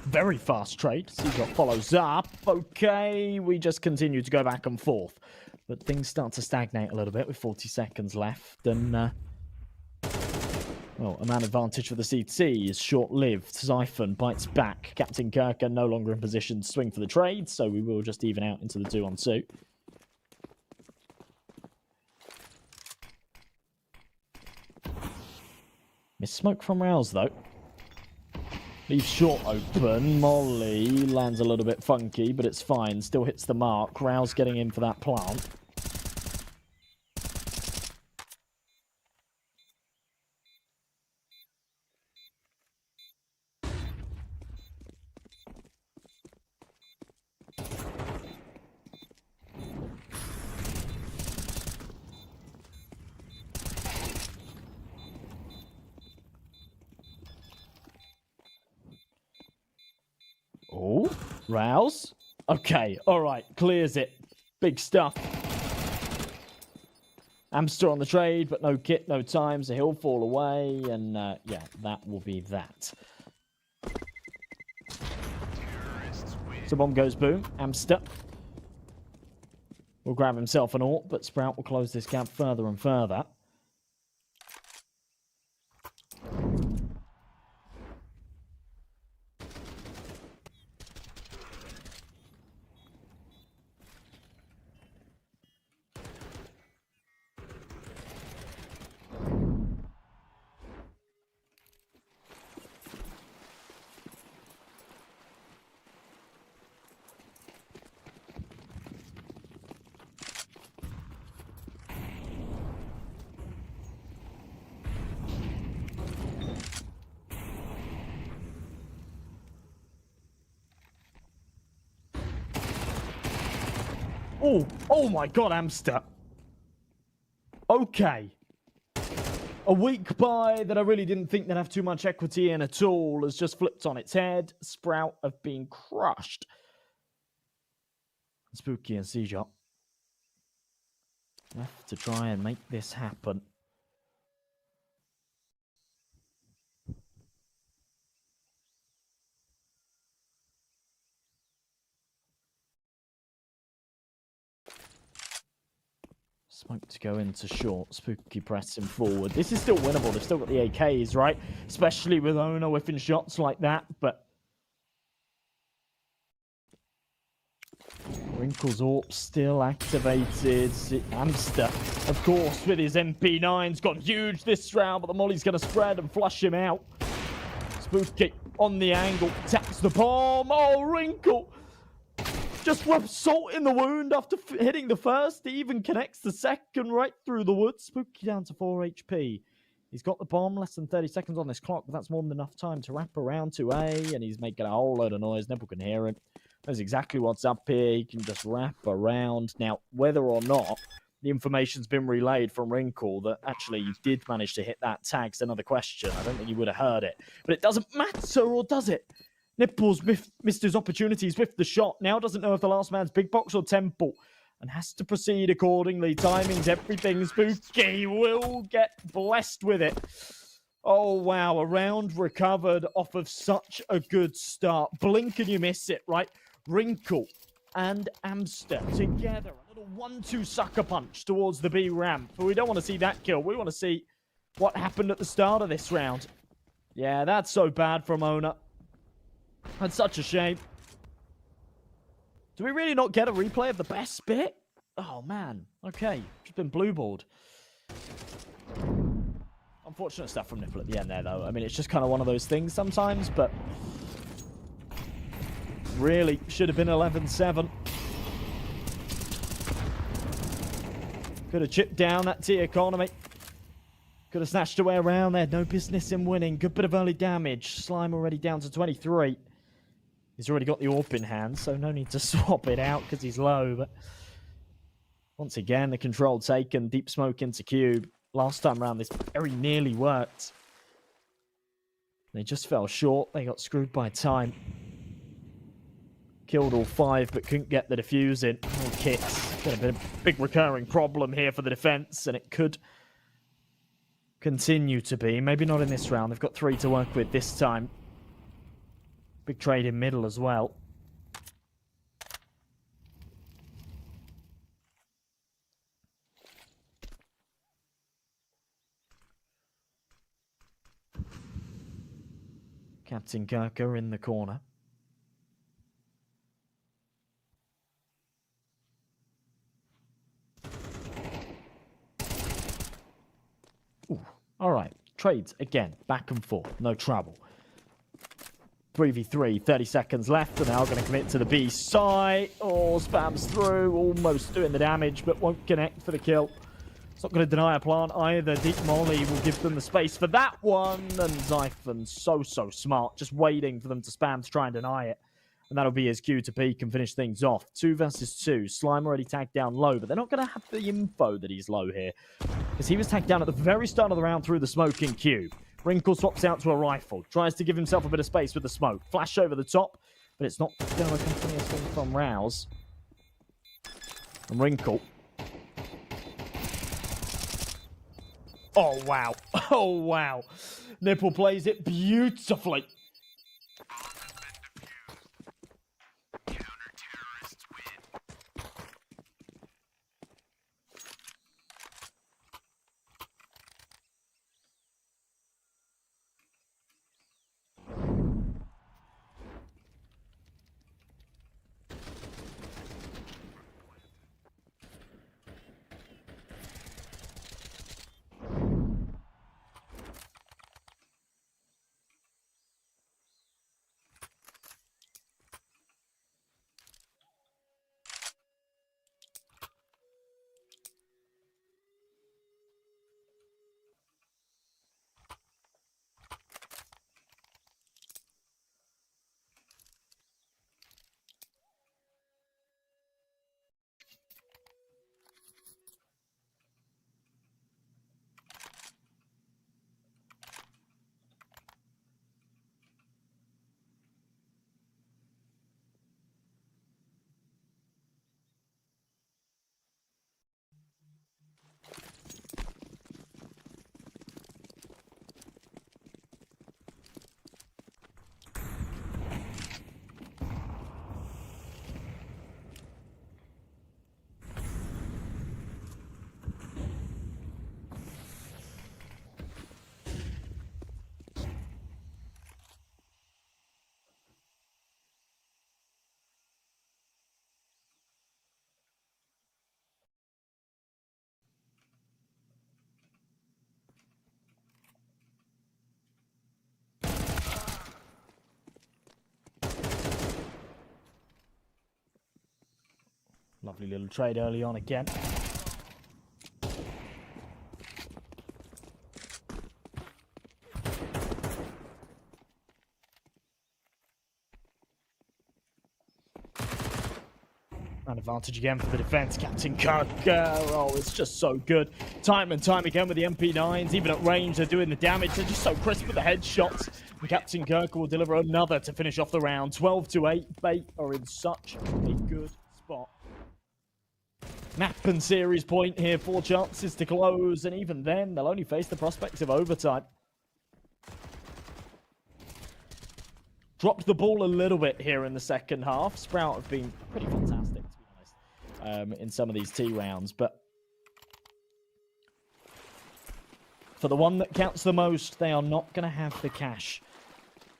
Very fast trade. Seagull follows up. Okay, we just continue to go back and forth. But things start to stagnate a little bit with 40 seconds left. And, well, a man advantage for the CT is short-lived. Xiphon bites back. Captain Kirker no longer in position to swing for the trade, so we will just even out into the 2-on-2. Miss smoke from Rouse, though. Leaves short open. Molly lands a little bit funky, but it's fine. Still hits the mark. Rouse getting in for that plant. Oh, Rouse. Okay, alright, clears it. Big stuff. Amster on the trade, but no kit, no time, so he'll fall away, and yeah, that will be that. So bomb goes boom. Amster will grab himself an AWP, but Sprout will close this gap further and further. Oh my God, Amster. Okay. A weak buy that I really didn't think they'd have too much equity in at all has just flipped on its head. Sprout have been crushed. Spooky and Seajot have to try and make this happen. Smoke to go into short. Spooky pressing forward. This is still winnable. They've still got the AKs, right? Especially with Ona whiffing shots like that. But Wrinkle's AWP still activated. Amster, of course, with his MP9's gone huge this round. But the molly's going to spread and flush him out. Spooky on the angle. Taps the bomb. Oh, Wrinkle. Just rubs salt in the wound after hitting the first. He even connects the second right through the woods. Spooky down to 4 HP. He's got the bomb, less than 30 seconds on this clock, but that's more than enough time to wrap around to A, and he's making a whole load of noise. Nipple can hear him. Knows exactly what's up here. He can just wrap around. Now, whether or not the information's been relayed from Wrinkle that actually you did manage to hit that tag's another question. I don't think you would have heard it. But it doesn't matter, or does it? Nipples missed his opportunities with the shot. Now doesn't know if the last man's big box or temple. And has to proceed accordingly. Timing's everything. Spooky will get blessed with it. Oh, wow. A round recovered off of such a good start. Blink and you miss it, right? Wrinkle and Amster together. A little 1-2 sucker punch towards the B ramp. But we don't want to see that kill. We want to see what happened at the start of this round. Yeah, that's so bad from Ona. That's such a shame. Do we really not get a replay of the best bit? Oh, man. Okay. Just been blue-balled. Unfortunate stuff from Nipple at the end there, though. I mean, it's just kind of one of those things sometimes, but really should have been 11-7. Could have chipped down that T economy. Could have snatched away around there. No business in winning. Good bit of early damage. Slime already down to 23. He's already got the AWP in hand, so no need to swap it out because he's low. But once again, the control taken. Deep smoke into Cube. Last time around, this very nearly worked. They just fell short. They got screwed by time. Killed all 5, but couldn't get the defuse in. No kits. Got a bit of a big recurring problem here for the defense, and it could continue to be. Maybe not in this round. They've got 3 to work with this time. Big trade in middle as well. Captain Gurka in the corner. Ooh, all right. Trades again. Back and forth. No trouble. 3v3, 30 seconds left, and now going to commit to the B side. Oh, spams through, almost doing the damage, but won't connect for the kill. It's not going to deny a plant either. Deep Molly will give them the space for that one, and Zyphon so smart, just waiting for them to spam to try and deny it. And that'll be his cue to peek and finish things off. 2 versus 2. Slime already tagged down low, but they're not going to have the info that he's low here, because he was tagged down at the very start of the round through the smoking cube. Wrinkle swaps out to a rifle. Tries to give himself a bit of space with the smoke. Flash over the top, but it's not going to accompany a swing from Rouse. And Wrinkle. Oh, wow. Oh, wow. Nipple plays it beautifully. Lovely little trade early on again. An advantage again for the defense. Captain Kirk, oh, it's just so good. Time and time again with the MP9s, even at range, they're doing the damage. They're just so crisp with the headshots. And Captain Kirk will deliver another to finish off the round. 12-8. Bait are in such a good spot. Map and series point here, 4 chances to close, and even then, they'll only face the prospects of overtime. Dropped the ball a little bit here in the second half. Sprout have been pretty fantastic, to be honest, in some of these T rounds. But for the one that counts the most, they are not going to have the cash.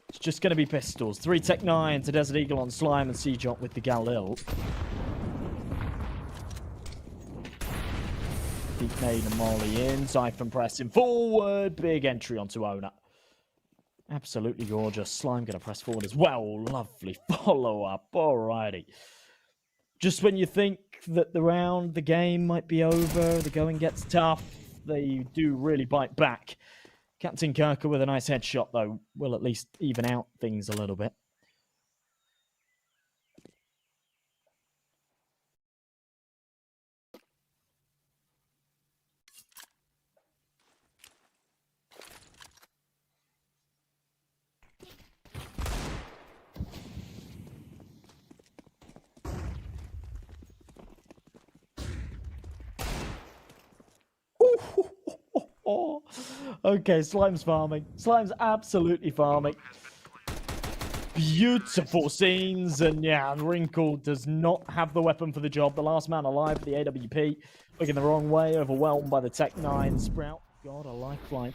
It's just going to be pistols. 3 Tech 9 to Desert Eagle on Slime and Seajot with the Galil. Deep nade and Molly in. Siphon pressing forward. Big entry onto Owner. Absolutely gorgeous. Slime going to press forward as well. Lovely follow-up. Alrighty. Just when you think that the game might be over, the going gets tough, they do really bite back. Captain Kirker with a nice headshot, though, will at least even out things a little bit. Okay, Slime's farming. Slime's absolutely farming. Beautiful scenes, and yeah, Wrinkle does not have the weapon for the job. The last man alive, the AWP, looking the wrong way, overwhelmed by the Tech 9. Sprout got a lifeline.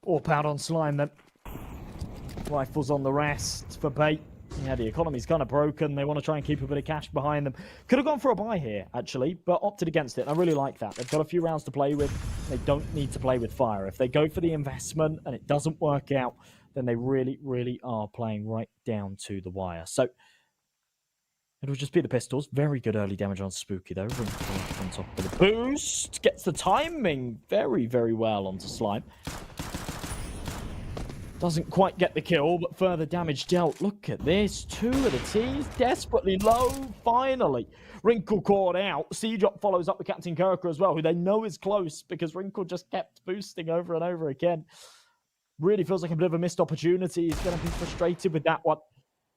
All pound on Slime then. Rifles on the rest for Bait. Yeah, the economy's kind of broken. They want to try and keep a bit of cash behind them. Could have gone for a buy here, actually, but opted against it. I really like that. They've got a few rounds to play with. They don't need to play with fire. If they go for the investment and it doesn't work out, then they really, really are playing right down to the wire. So it'll just be the pistols. Very good early damage on Spooky, though. On top of the boost. Gets the timing very, very well onto Slime. Doesn't quite get the kill, but further damage dealt. Look at this. 2 of the T's desperately low. Finally, Wrinkle caught out. Seedrop follows up with Captain Kirker as well, who they know is close because Wrinkle just kept boosting over and over again. Really feels like a bit of a missed opportunity. He's going to be frustrated with that one.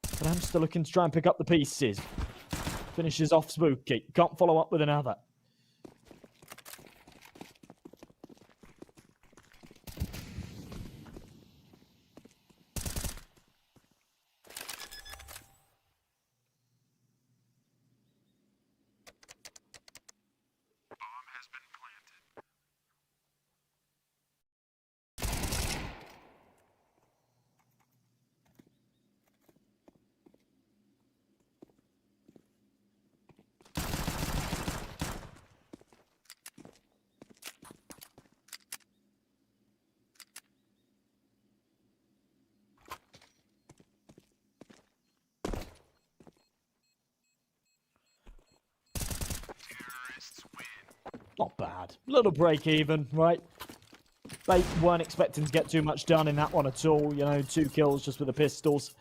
But I'm still looking to try and pick up the pieces. Finishes off Spooky. Can't follow up with another. Not bad. Little break even, right? They weren't expecting to get too much done in that one at all. You know, 2 kills just with the pistols.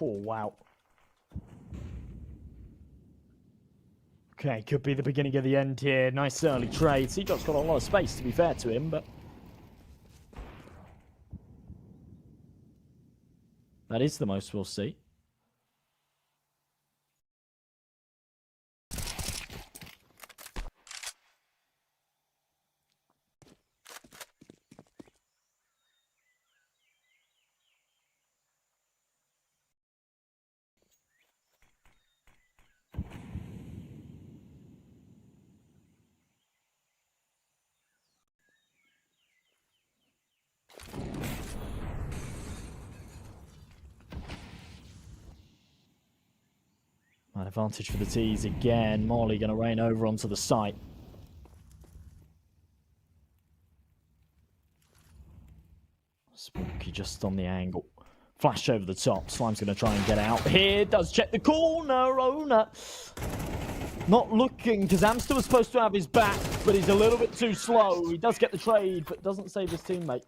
Oh, wow. Okay, could be the beginning of the end here. Nice early trade. Seedot's got a lot of space, to be fair to him, but... that is the most we'll see. An advantage for the T's again. Morley going to rain over onto the site. Spooky just on the angle. Flash over the top. Slime's going to try and get out here. Does check the corner. Owner not looking, because Amster was supposed to have his back, but he's a little bit too slow. He does get the trade, but doesn't save his teammate.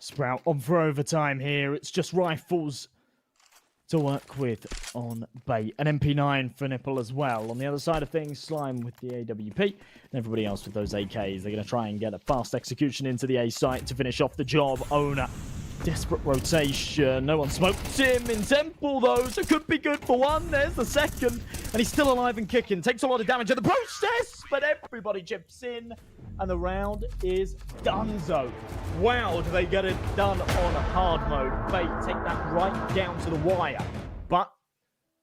Sprout on for overtime here. It's just rifles to work with on bait. An MP9 for Nipple as well. On the other side of things, Slime with the AWP and everybody else with those AKs. They're going to try and get a fast execution into the A site to finish off the job. Owner, desperate rotation. No one smoked him in Temple though, so could be good for one. There's the second, and he's still alive and kicking. Takes a lot of damage in the process, but everybody chips in. And the round is donezo. Wow, do they get it done on hard mode. Fate take that right down to the wire. But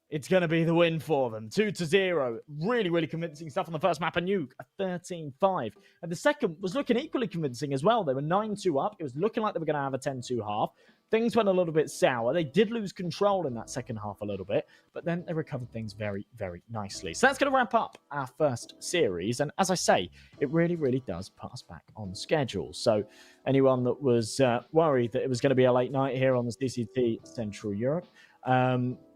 it's going to be the win for them. 2-0. Really, really convincing stuff on the first map. A nuke, a 13-5. And the second was looking equally convincing as well. They were 9-2 up. It was looking like they were going to have a 10-2 half. Things went a little bit sour. They did lose control in that second half a little bit, but then they recovered things very, very nicely. So that's going to wrap up our first series. And as I say, it really, really does put us back on schedule. So anyone that was worried that it was going to be a late night here on the CCT Central Europe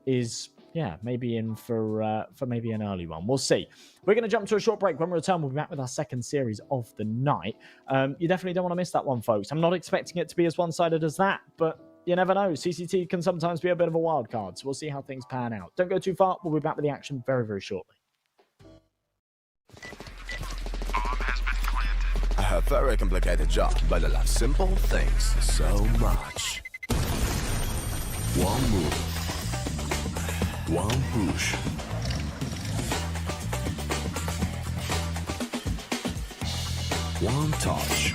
is... yeah, maybe in for maybe an early one. We'll see. We're going to jump to a short break. When we return, we'll be back with our second series of the night. You definitely don't want to miss that one, folks. I'm not expecting it to be as one-sided as that, but you never know. CCT can sometimes be a bit of a wild card, so we'll see how things pan out. Don't go too far. We'll be back with the action very, very shortly. I have a very complicated job, but I love simple things so much. One move. One push. One touch.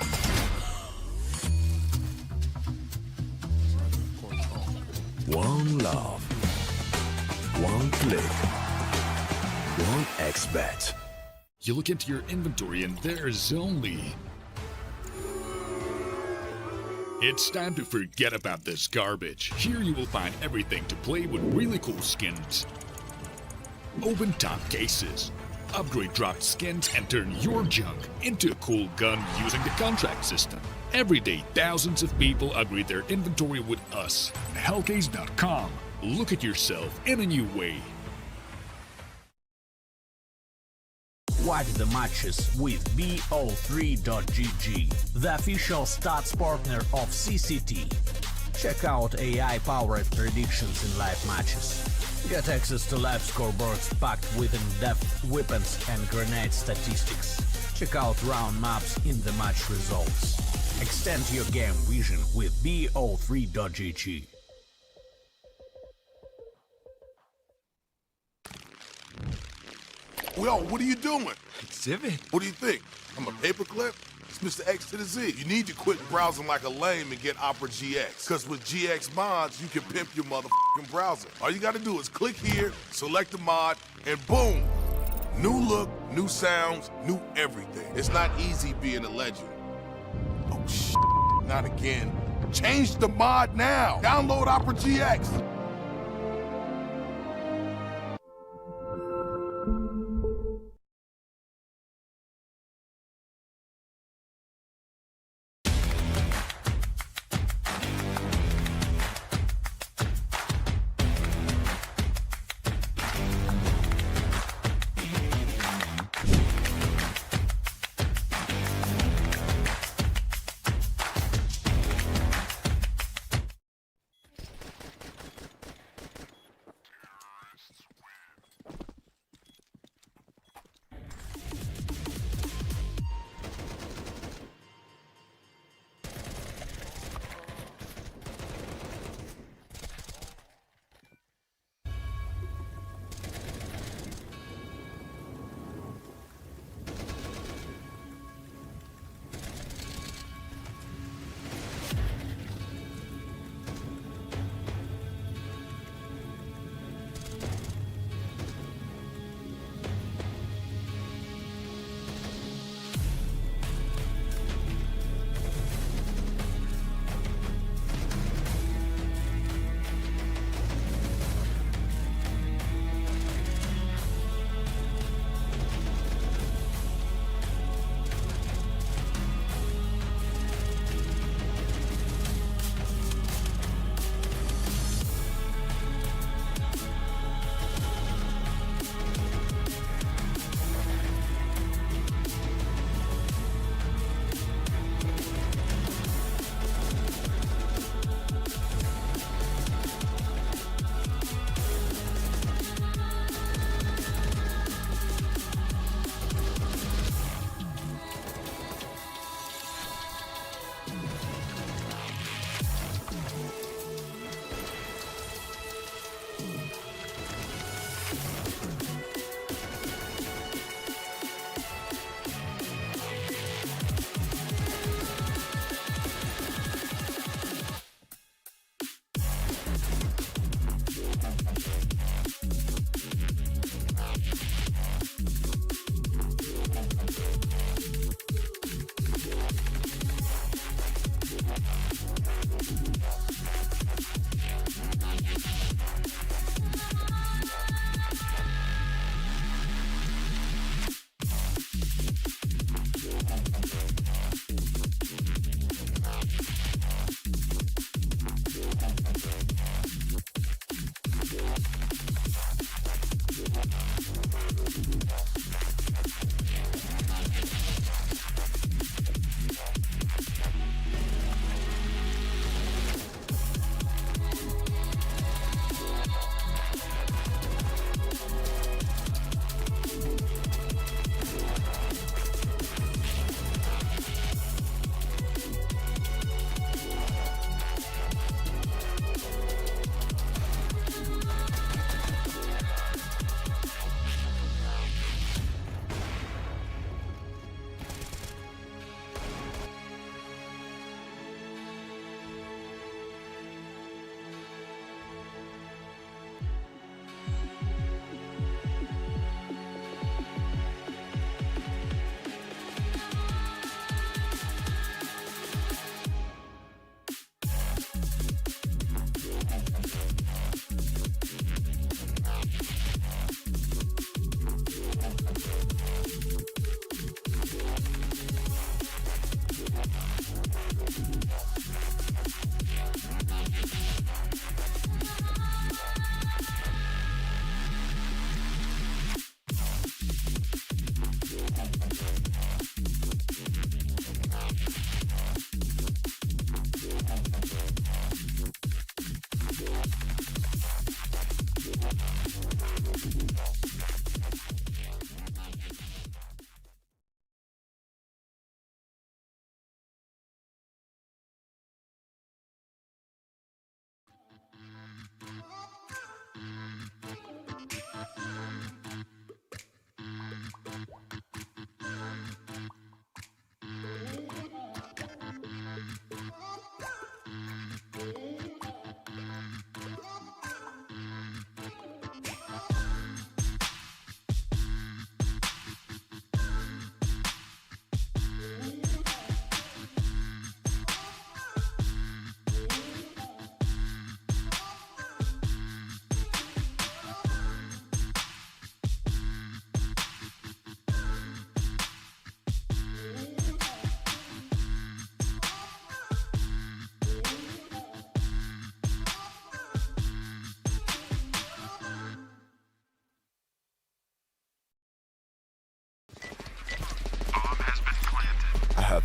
One love. One click. One XBet. You look into your inventory and there's only... It's time to forget about this garbage. Here you will find everything to play with really cool skins. Open top cases. Upgrade dropped skins and turn your junk into a cool gun using the contract system. Every day, thousands of people upgrade their inventory with us. Hellcase.com. Look at yourself in a new way. Watch the matches with bo3.gg, the official stats partner of CCT. Check out AI-powered predictions in live matches. Get access to live scoreboards packed with in-depth weapons and grenade statistics. Check out round maps in the match results. Extend your game vision with bo3.gg. Yo, what are you doing? Exhibit? What do you think? I'm a paperclip? It's Mr. X to the Z. You need to quit browsing like a lame and get Opera GX. Because with GX mods, you can pimp your motherfucking browser. All you gotta do is click here, select the mod, and boom! New look, new sounds, new everything. It's not easy being a legend. Oh, shit. Not again. Change the mod now. Download Opera GX.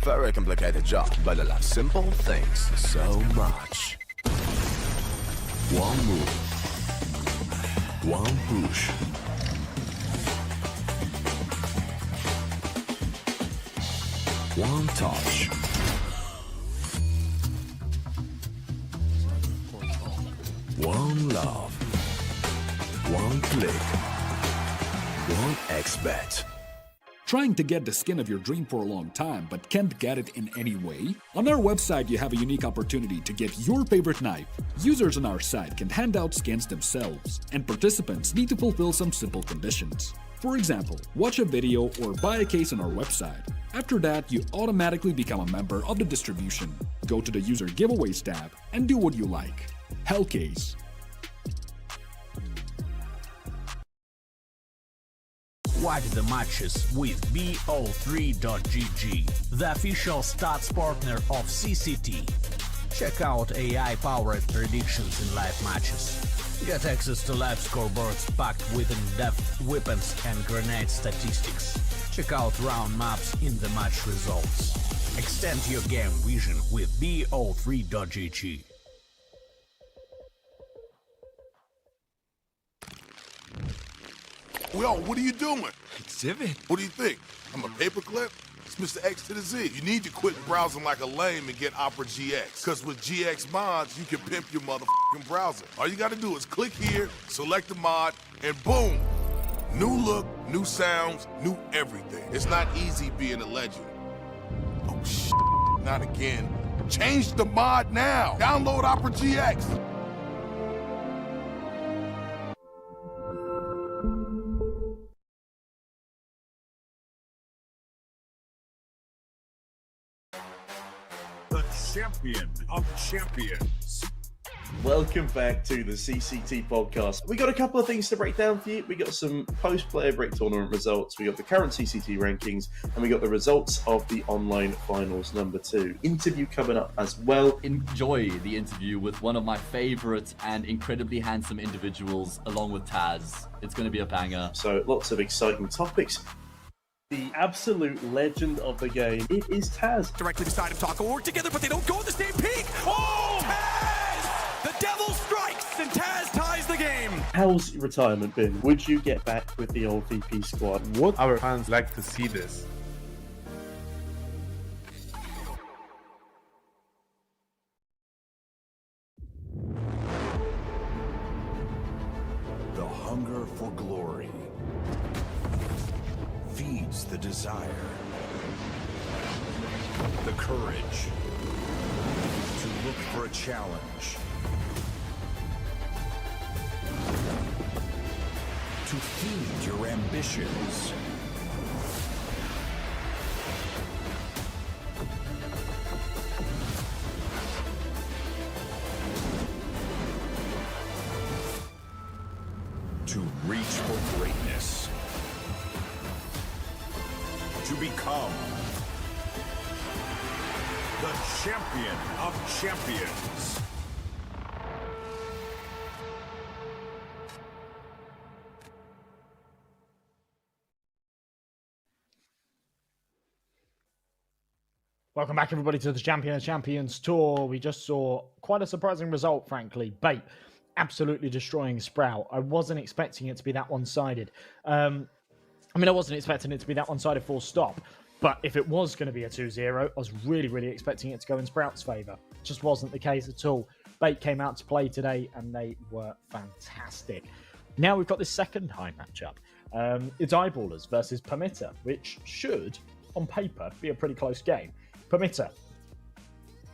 very complicated job, but I love simple things so much. One move. One push. One touch. One love. One click. One XBet. Trying to get the skin of your dream for a long time but can't get it in any way? On our website you have a unique opportunity to get your favorite knife. Users on our site can hand out skins themselves, and participants need to fulfill some simple conditions. For example, watch a video or buy a case on our website. After that, you automatically become a member of the distribution. Go to the user giveaways tab and do what you like. Hellcase. Watch the matches with BO3.GG, the official stats partner of CCT. Check out AI-powered predictions in live matches. Get access to live scoreboards packed with in-depth weapons and grenade statistics. Check out round maps in the match results. Extend your game vision with BO3.GG. Yo, what are you doing? Exhibit. What do you think? I'm a paperclip? It's Mr. X to the Z. You need to quit browsing like a lame and get Opera GX. Because with GX mods, you can pimp your motherfucking browser. All you gotta do is click here, select the mod, and boom! New look, new sounds, new everything. It's not easy being a legend. Oh, shit. Not again. Change the mod now. Download Opera GX. The champion of champions. Welcome back to the CCT podcast. We got a couple of things to break down for you. We got some post-player break tournament results. We got the current CCT rankings, and we got the results of the online finals number 2. Interview coming up as well. Enjoy the interview with one of my favorite and incredibly handsome individuals, along with Taz. It's going to be a banger. So lots of exciting topics. The absolute legend of the game, it is Taz. Directly beside him, Taco work together, but they don't go in the same peak. Oh, Taz! The devil strikes, and Taz ties the game. How's retirement been? Would you get back with the old VP squad? Would our fans like to see this? The hunger for glory feeds the desire, the courage to look for a challenge, to feed your ambitions. To reach for greatness. To become The champion of champions. Welcome back, everybody, to the Champion of Champions tour. We just saw quite a surprising result, frankly. Bait absolutely destroying Sprout. I wasn't expecting it to be that one-sided. I wasn't expecting it to be that one-sided full stop. But if it was going to be a 2-0, I was really, really expecting it to go in Sprout's favour. Just wasn't the case at all. Bait came out to play today, and they were fantastic. Now we've got this second high matchup. It's Eyeballers versus Permitter, which should, on paper, be a pretty close game. Permitter,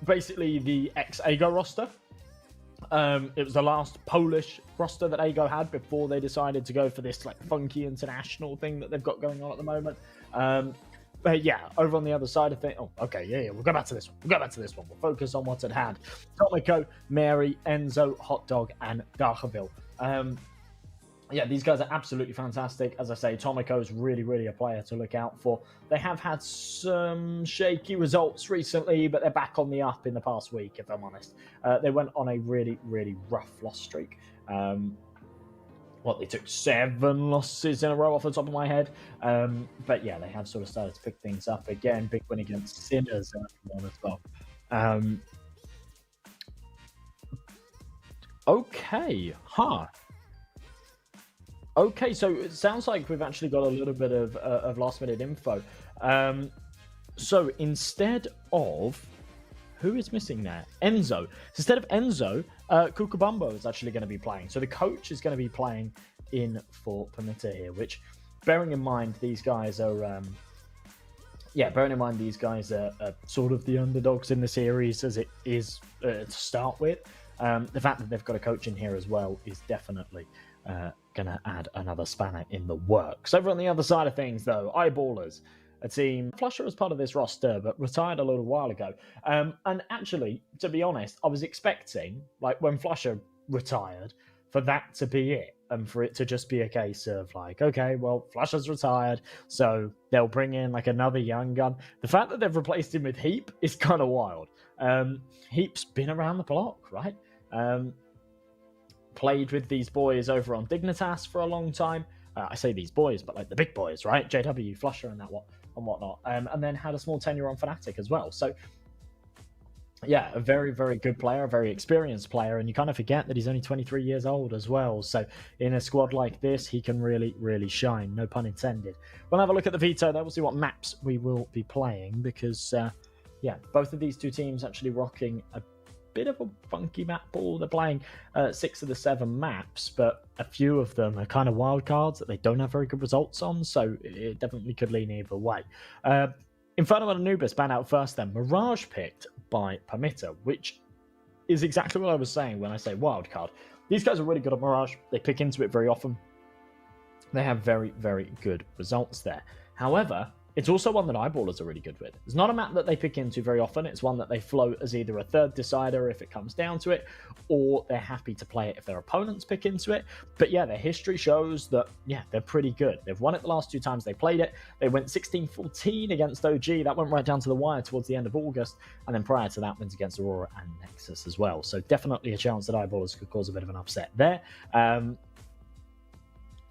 basically the ex-Ago roster. It was the last Polish roster that Ago had before they decided to go for this like funky international thing that they've got going on at the moment. But yeah, over on the other side of things... Oh, okay, yeah, we'll go back to this one. We'll focus on what's at hand. Tomiko, Mary, Enzo, Hot Dog, and Darkaville. Yeah, these guys are absolutely fantastic. As I say, Tomiko is really, really a player to look out for. They have had some shaky results recently, but they're back on the up in the past week, if I'm honest. They went on a really, really rough loss streak. They took 7 losses in a row off the top of my head. But yeah, they have sort of started to pick things up again. Big win against Sinners as well. Okay, Okay, so it sounds like we've actually got a little bit of last-minute info. So instead of... Who is missing there? Enzo. So instead of Enzo, Kukubumbo is actually going to be playing. So the coach is going to be playing in for Permitta here, which, bearing in mind these guys are... bearing in mind these guys are sort of the underdogs in the series as it is to start with. The fact that they've got a coach in here as well is definitely going to add another spanner in the works. Over on the other side of things, though, Eyeballers, a team. Flusher was part of this roster, but retired a little while ago. And actually, to be honest, I was expecting, like, when Flusher retired, for that to be it. And for it to just be a case of, like, okay, well, Flusher's retired, so they'll bring in, like, another young gun. The fact that they've replaced him with Heap is kind of wild. Heap's been around the block, right? Played with these boys over on Dignitas for a long time. I say these boys, but, like, the big boys, right? JW, Flusher, and whatnot, and then had a small tenure on Fnatic as well. So yeah, a very, very good player, a very experienced player, and you kind of forget that he's only 23 years old as well. So in a squad like this, he can really, really shine, no pun intended. We'll have a look at the veto there. We'll see what maps we will be playing, because both of these two teams actually rocking a bit of a funky map pool. They're playing 6 of the 7 maps, but a few of them are kind of wild cards that they don't have very good results on, so it definitely could lean either way. Inferno and Anubis ban out first then. Mirage picked by Permitta, which is exactly what I was saying when I say wild card. These guys are really good at Mirage. They pick into it very often. They have very, very good results there. However, it's also one that Eyeballers are really good with. It's not a map that they pick into very often. It's one that they float as either a third decider if it comes down to it, or they're happy to play it if their opponents pick into it. But yeah, their history shows that, yeah, they're pretty good. They've won it the last 2 times they played it. They went 16-14 against OG. That went right down to the wire towards the end of August. And then prior to that, wins against Aurora and Nexus as well. So definitely a chance that Eyeballers could cause a bit of an upset there.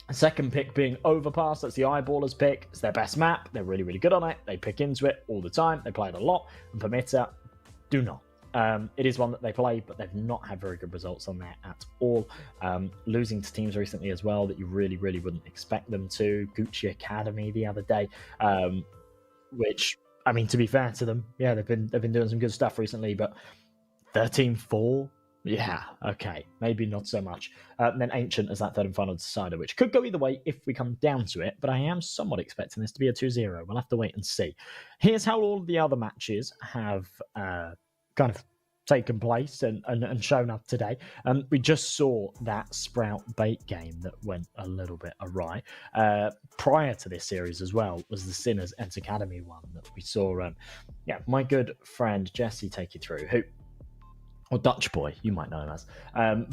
Second pick being Overpass. That's the Eyeballers pick. It's their best map. They're really, really good on it. They pick into it all the time. They play it a lot. And Permitta do not. It is one that they play, but they've not had very good results on there at all. Losing to teams recently as well that you really, really wouldn't expect them to. Gucci Academy the other day, which, I mean, to be fair to them, yeah, they've been doing some good stuff recently, but 13-4. Yeah, okay, maybe not so much. Then Ancient as that third and final decider, which could go either way if we come down to it, but I am somewhat expecting this to be a 2-0. We'll have to wait and see. Here's how all of the other matches have kind of taken place and shown up today. We just saw that Sprout bait game that went a little bit awry. Prior to this series as well was the Sinners Ent Academy one that we saw, my good friend Jesse take you through, who... or Dutch Boy, you might know him as.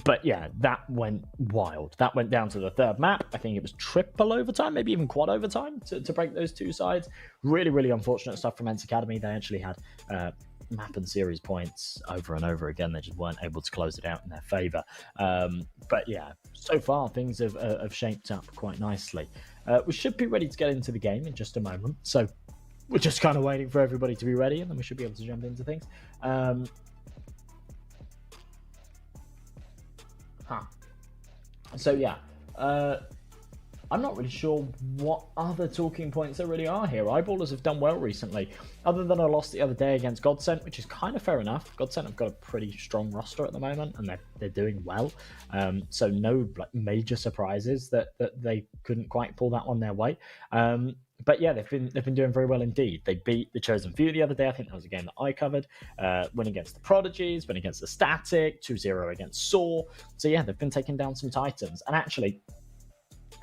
But yeah, that went wild. That went down to the third map. I think it was triple overtime, maybe even quad overtime to break those 2 sides. Really, really unfortunate stuff from Ent Academy. They actually had map and series points over and over again. They just weren't able to close it out in their favour. But yeah, so far things have shaped up quite nicely. We should be ready to get into the game in just a moment. So we're just kind of waiting for everybody to be ready, and then we should be able to jump into things. So yeah, I'm not really sure what other talking points there really are here. Eyeballers have done well recently, other than a loss the other day against Godsent, which is kind of fair enough. Godsent have got a pretty strong roster at the moment, and they're doing well. So no major surprises that they couldn't quite pull that one their way. But yeah, they've been doing very well indeed. They beat the Chosen Few the other day. I think that was a game that I covered. Win against the Prodigies, win against the Static, 2-0 against Saw. So yeah, they've been taking down some Titans. And actually,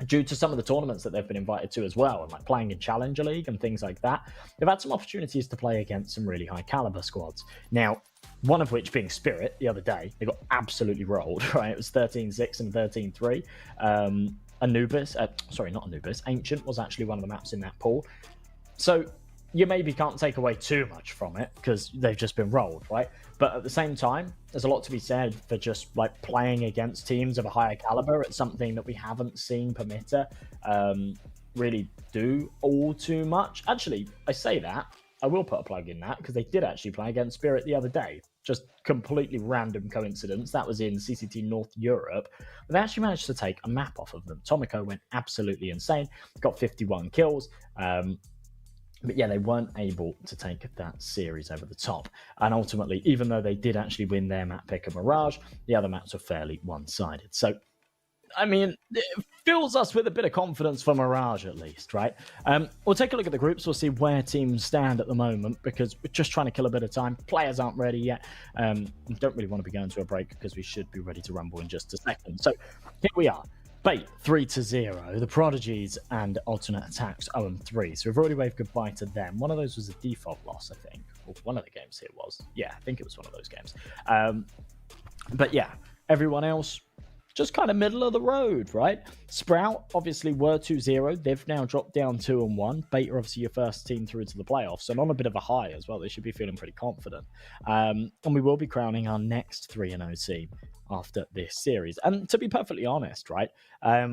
due to some of the tournaments that they've been invited to as well, and like playing in Challenger League and things like that, they've had some opportunities to play against some really high caliber squads. Now, one of which being Spirit the other day, they got absolutely rolled, right? It was 13-6 and 13-3. Anubis, not Anubis, Ancient was actually one of the maps in that pool. So you maybe can't take away too much from it because they've just been rolled, right? But at the same time, there's a lot to be said for just like playing against teams of a higher caliber. It's something that we haven't seen Permitter really do all too much. Actually, I say that. I will put a plug in that because they did actually play against Spirit the other day. Just completely random coincidence. That was in CCT North Europe. But they actually managed to take a map off of them. Tomiko went absolutely insane. Got 51 kills. But yeah, they weren't able to take that series over the top. And ultimately, even though they did actually win their map pick of Mirage, the other maps were fairly one-sided. So, I mean, it fills us with a bit of confidence for Mirage, at least, right? We'll take a look at the groups. We'll see where teams stand at the moment, because we're just trying to kill a bit of time. Players aren't ready yet. Don't really want to be going to a break, because we should be ready to rumble in just a second. So, here we are. Bait 3-0, the Prodigies and Alternate Attacks 0-3. So we've already waved goodbye to them. One of those was a default loss, I think. Or one of the games here was. Yeah, I think it was one of those games. But yeah, everyone else just kind of middle of the road, right? Sprout obviously were 2-0. They've now dropped down 2-1. Bait are obviously your first team through to the playoffs, and on a bit of a high as well. They should be feeling pretty confident. And we will be crowning our next 3-0 team after this series. And to be perfectly honest, right, I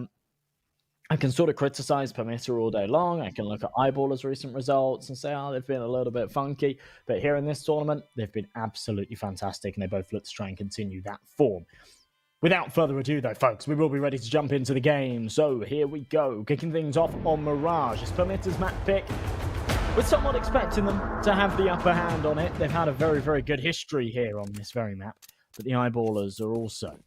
can sort of criticize Permitter all day long. I can look at Eyeballers' recent results and say, oh, they've been a little bit funky. But here in this tournament, they've been absolutely fantastic, and they both look to try and continue that form. Without further ado, though, folks, we will be ready to jump into the game. So here we go. Kicking things off on Mirage. It's Permitter's map pick. We're somewhat expecting them to have the upper hand on it. They've had a very, very good history here on this very map. But the Eyeballers are also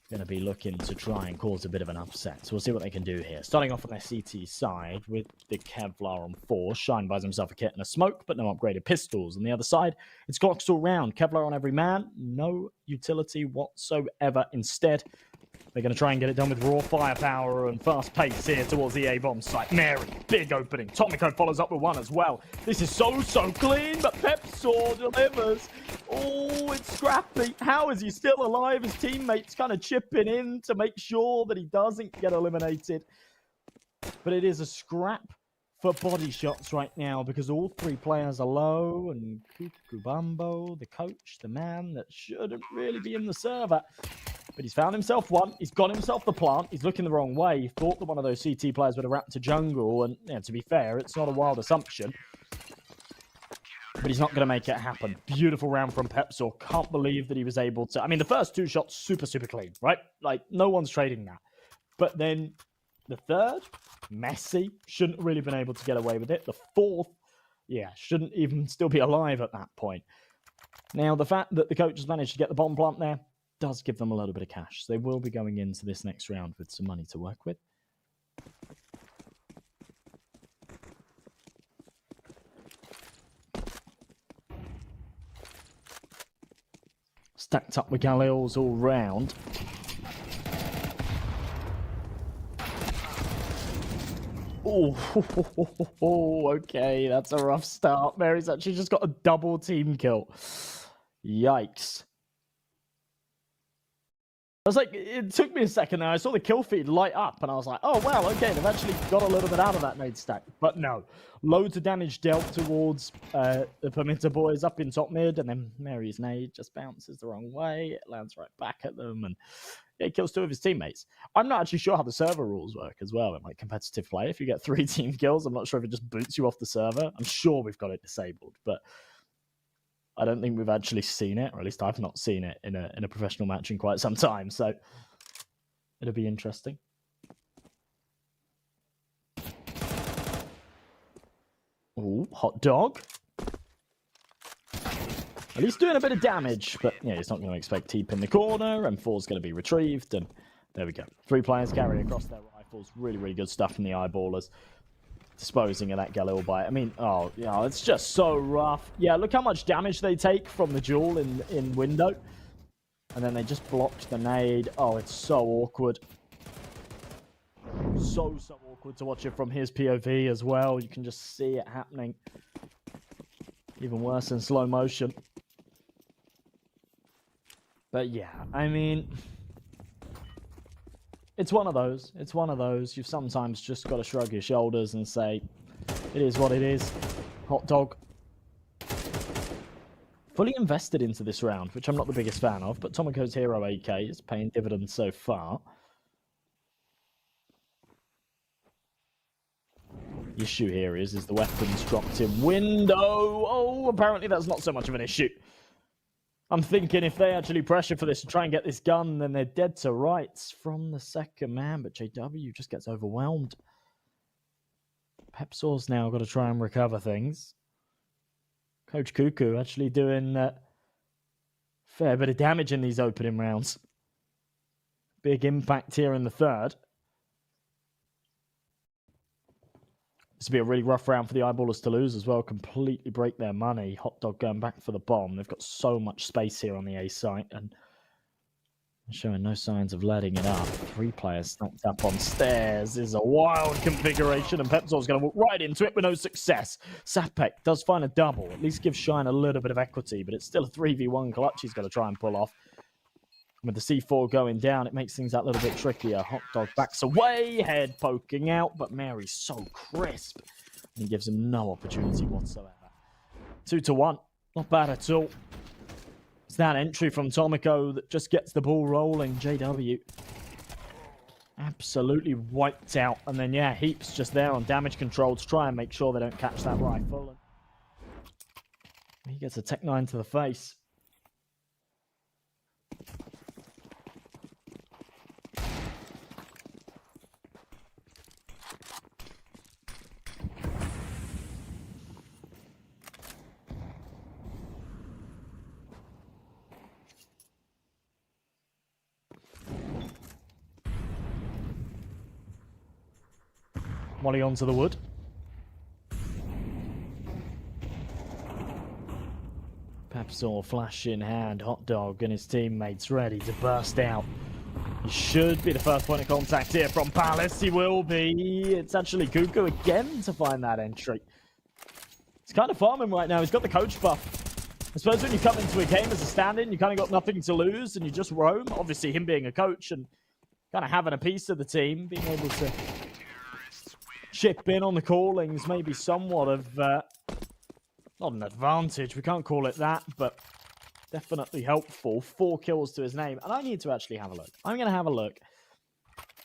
going to be looking to try and cause a bit of an upset. So we'll see what they can do here. Starting off on their CT side with the Kevlar on 4. Shine buys himself a kit and a smoke, but no upgraded pistols. On the other side, it's Glocks all round. Kevlar on every man. No utility whatsoever. Instead, they're going to try and get it done with raw firepower and fast pace here towards the A-bomb site. Mary, big opening. Tomiko follows up with one as well. This is so clean, but Pepsaw delivers. Oh, it's scrappy. How is he still alive? His teammates kind of chipping in to make sure that he doesn't get eliminated. But it is a scrap for body shots right now, because all three players are low, and Kubambo, the coach, the man that shouldn't really be in the server. But he's found himself one. He's got himself the plant. He's looking the wrong way. He thought that one of those CT players would have wrapped to jungle. And yeah, to be fair, it's not a wild assumption. But he's not going to make it happen. Beautiful round from Pepsaw. Can't believe that he was able to... I mean, the first two shots, super clean, right? Like, no one's trading that. But then the third, messy. Shouldn't really been able to get away with it. The fourth, yeah, shouldn't even still be alive at that point. Now, the fact that the coach has managed to get the bomb plant there does give them a little bit of cash. So they will be going into this next round with some money to work with. Stacked up with Galils all round. Oh, okay, that's a rough start. Mary's actually just got a double team kill. Yikes. I was like, it took me a second there. I saw the kill feed light up, and I was like, oh, wow, okay, they've actually got a little bit out of that nade stack. But no, loads of damage dealt towards the Permitter boys up in top mid, and then Mary's nade just bounces the wrong way. It lands right back at them, and it kills two of his teammates. I'm not actually sure how the server rules work as well in like competitive play. If you get 3 team kills, I'm not sure if it just boots you off the server. I'm sure we've got it disabled, but I don't think we've actually seen it, or at least I've not seen it in a professional match in quite some time. So it'll be interesting. Ooh, hot dog. At least doing a bit of damage, but yeah, he's not going to expect Teep in the corner, and 4's going to be retrieved, and there we go. 3 players carry across their rifles. Really good stuff from the Eyeballers. Disposing of that Galil bite. I mean, oh, yeah, it's just so rough. Yeah, look how much damage they take from the duel in window. And then they just blocked the nade. Oh, it's so awkward. So awkward to watch it from his POV as well. You can just see it happening. Even worse in slow motion. But yeah, I mean, it's one of those. It's one of those. You've sometimes just got to shrug your shoulders and say, it is what it is. Hot Dog. Fully invested into this round, which I'm not the biggest fan of, but Tomoko's Hero AK is paying dividends so far. The issue here is the weapons dropped in window. Oh, apparently that's not so much of an issue. I'm thinking if they actually pressure for this to try and get this gun, then they're dead to rights from the second man, but JW just gets overwhelmed. Pepsor's now got to try and recover things. Coach Cuckoo actually doing a fair bit of damage in these opening rounds. Big impact here in the third. This will be a really rough round for the Eyeballers to lose as well. Completely break their money. Hot Dog going back for the bomb. They've got so much space here on the A site and showing no signs of letting it up. 3 players snapped up on stairs. This is a wild configuration and Pepsor's going to walk right into it with no success. Sapek does find a double. At least gives Shine a little bit of equity, but it's still a 3v1 clutch he's got to try and pull off. With the C4 going down, it makes things that little bit trickier. Hot Dog backs away, head poking out, but Mary's so crisp. And he gives him no opportunity whatsoever. 2-1. Not bad at all. It's that entry from Tomoko that just gets the ball rolling. JW absolutely wiped out. And then, yeah, Heaps just there on damage control to try and make sure they don't catch that rifle. He gets a Tech 9 to the face. Molly onto the wood. Pepsor flash in hand. Hot Dog and his teammates ready to burst out. He should be the first point of contact here from Palace. He will be. It's actually Cuckoo again to find that entry. He's kind of farming right now. He's got the coach buff. I suppose when you come into a game as a stand-in, you kind of got nothing to lose and you just roam. Obviously, him being a coach and kind of having a piece of the team, being able to chip in on the callings, maybe somewhat of, not an advantage, we can't call it that, but definitely helpful. 4 kills to his name, and I need to actually have a look. I'm going to have a look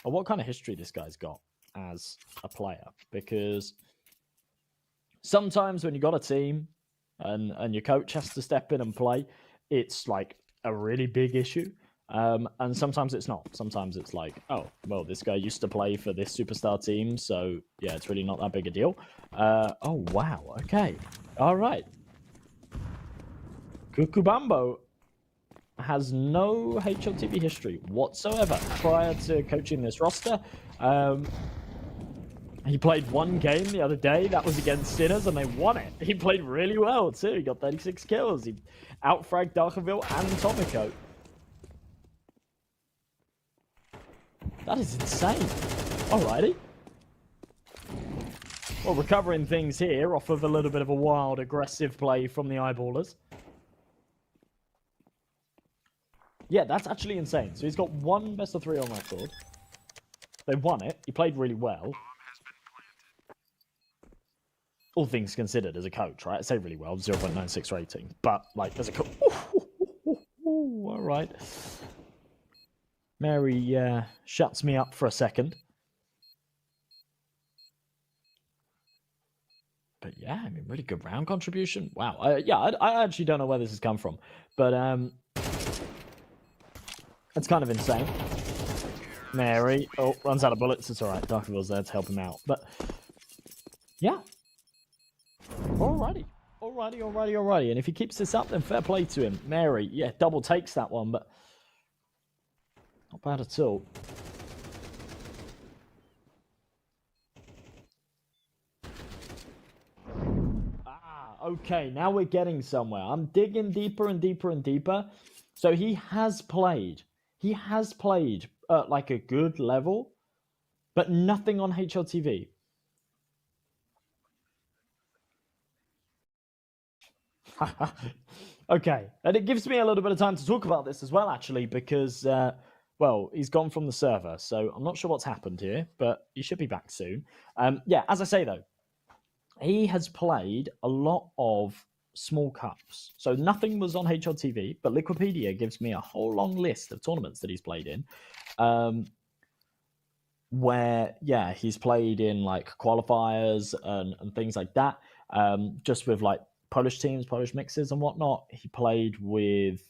at what kind of history this guy's got as a player, because sometimes when you got a team and your coach has to step in and play, it's like a really big issue. And sometimes it's not. Sometimes it's like, oh, well, this guy used to play for this superstar team, so yeah, it's really not that big a deal. Oh, wow. Okay. All right. Kukubambo has no HLTV history whatsoever prior to coaching this roster. He played 1 game the other day. That was against Sinners, and they won it. He played really well, too. He got 36 kills. He outfragged Darkerville and Tomiko. That is insane. Alrighty. Well, recovering things here off of a little bit of a wild, aggressive play from the Eyeballers. Yeah, that's actually insane. So he's got 1 best of 3 on record. They won it. He played really well. All things considered as a coach, right? I say really well, 0.96 rating. But, like, as a coach... Alright. Mary shuts me up for a second. But yeah, I mean, really good round contribution. Wow. I actually don't know where this has come from. But it's kind of insane. Mary, runs out of bullets. It's all right. Darkerville's there to help him out. But yeah. Alrighty. And if he keeps this up, then fair play to him. Mary, yeah, double takes that one, but not bad at all. Okay, now we're getting somewhere. I'm digging deeper and deeper and deeper. So he has played. He has played at like a good level, but nothing on HLTV. Okay, and it gives me a little bit of time to talk about this as well, actually, because, well, he's gone from the server, so I'm not sure what's happened here, but he should be back soon. Yeah, as I say, though, he has played a lot of small cups. So nothing was on HLTV, but Liquipedia gives me a whole long list of tournaments that he's played in. Where, yeah, he's played in like qualifiers and things like that. Just with like Polish teams, Polish mixes and whatnot. He played with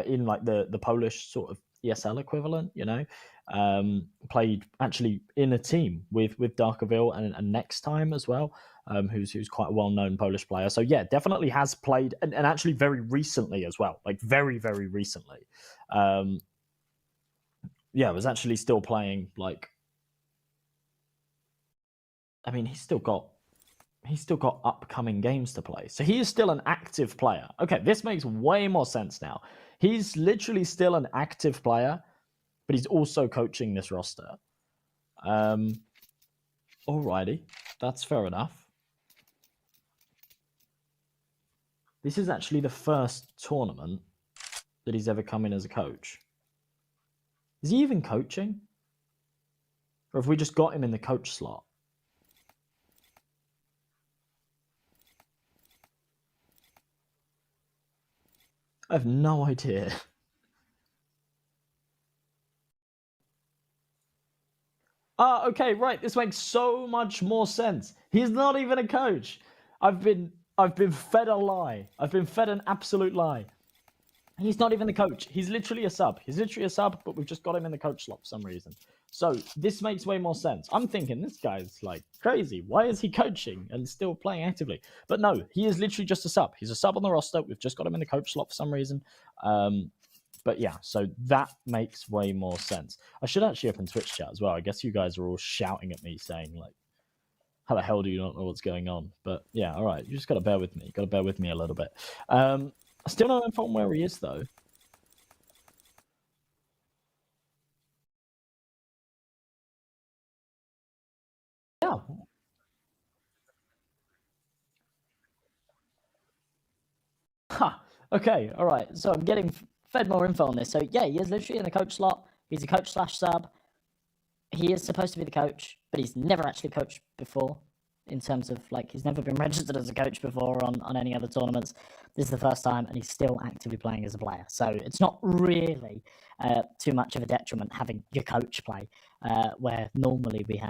in like the Polish sort of ESL equivalent, you know. Played actually in a team with Darkerville and Next Time as well, who's quite a well-known Polish player. So yeah, definitely has played and actually very recently as well, like very, very recently. Yeah, was actually still playing like, I mean, he's still got upcoming games to play. So he is still an active player. Okay, this makes way more sense now. He's literally still an active player, but he's also coaching this roster. Alrighty, that's fair enough. This is actually the first tournament that he's ever come in as a coach. Is he even coaching? Or have we just got him in the coach slot? I have no idea. Ah, okay, right. This makes so much more sense. He's not even a coach. I've been fed a lie. I've been fed an absolute lie. He's not even the coach. He's literally a sub. He's literally a sub, but we've just got him in the coach slot for some reason. So this makes way more sense. I'm thinking this guy's like crazy. Why is he coaching and still playing actively? But no, he is literally just a sub. He's a sub on the roster. We've just got him in the coach slot for some reason. But yeah, so that makes way more sense. I should actually open Twitch chat as well. I guess you guys are all shouting at me saying like, how the hell do you not know what's going on? But yeah, all right. You just got to bear with me. You got to bear with me a little bit. I still don't know where he is, though. Yeah. Huh. Okay, all right. So I'm getting fed more info on this. So yeah, he is literally in the coach slot. He's a coach / sub. He is supposed to be the coach, but he's never actually coached before. In terms of like, he's never been registered as a coach before on any other tournaments. This is the first time, and he's still actively playing as a player. So it's not really too much of a detriment having your coach play, where normally we have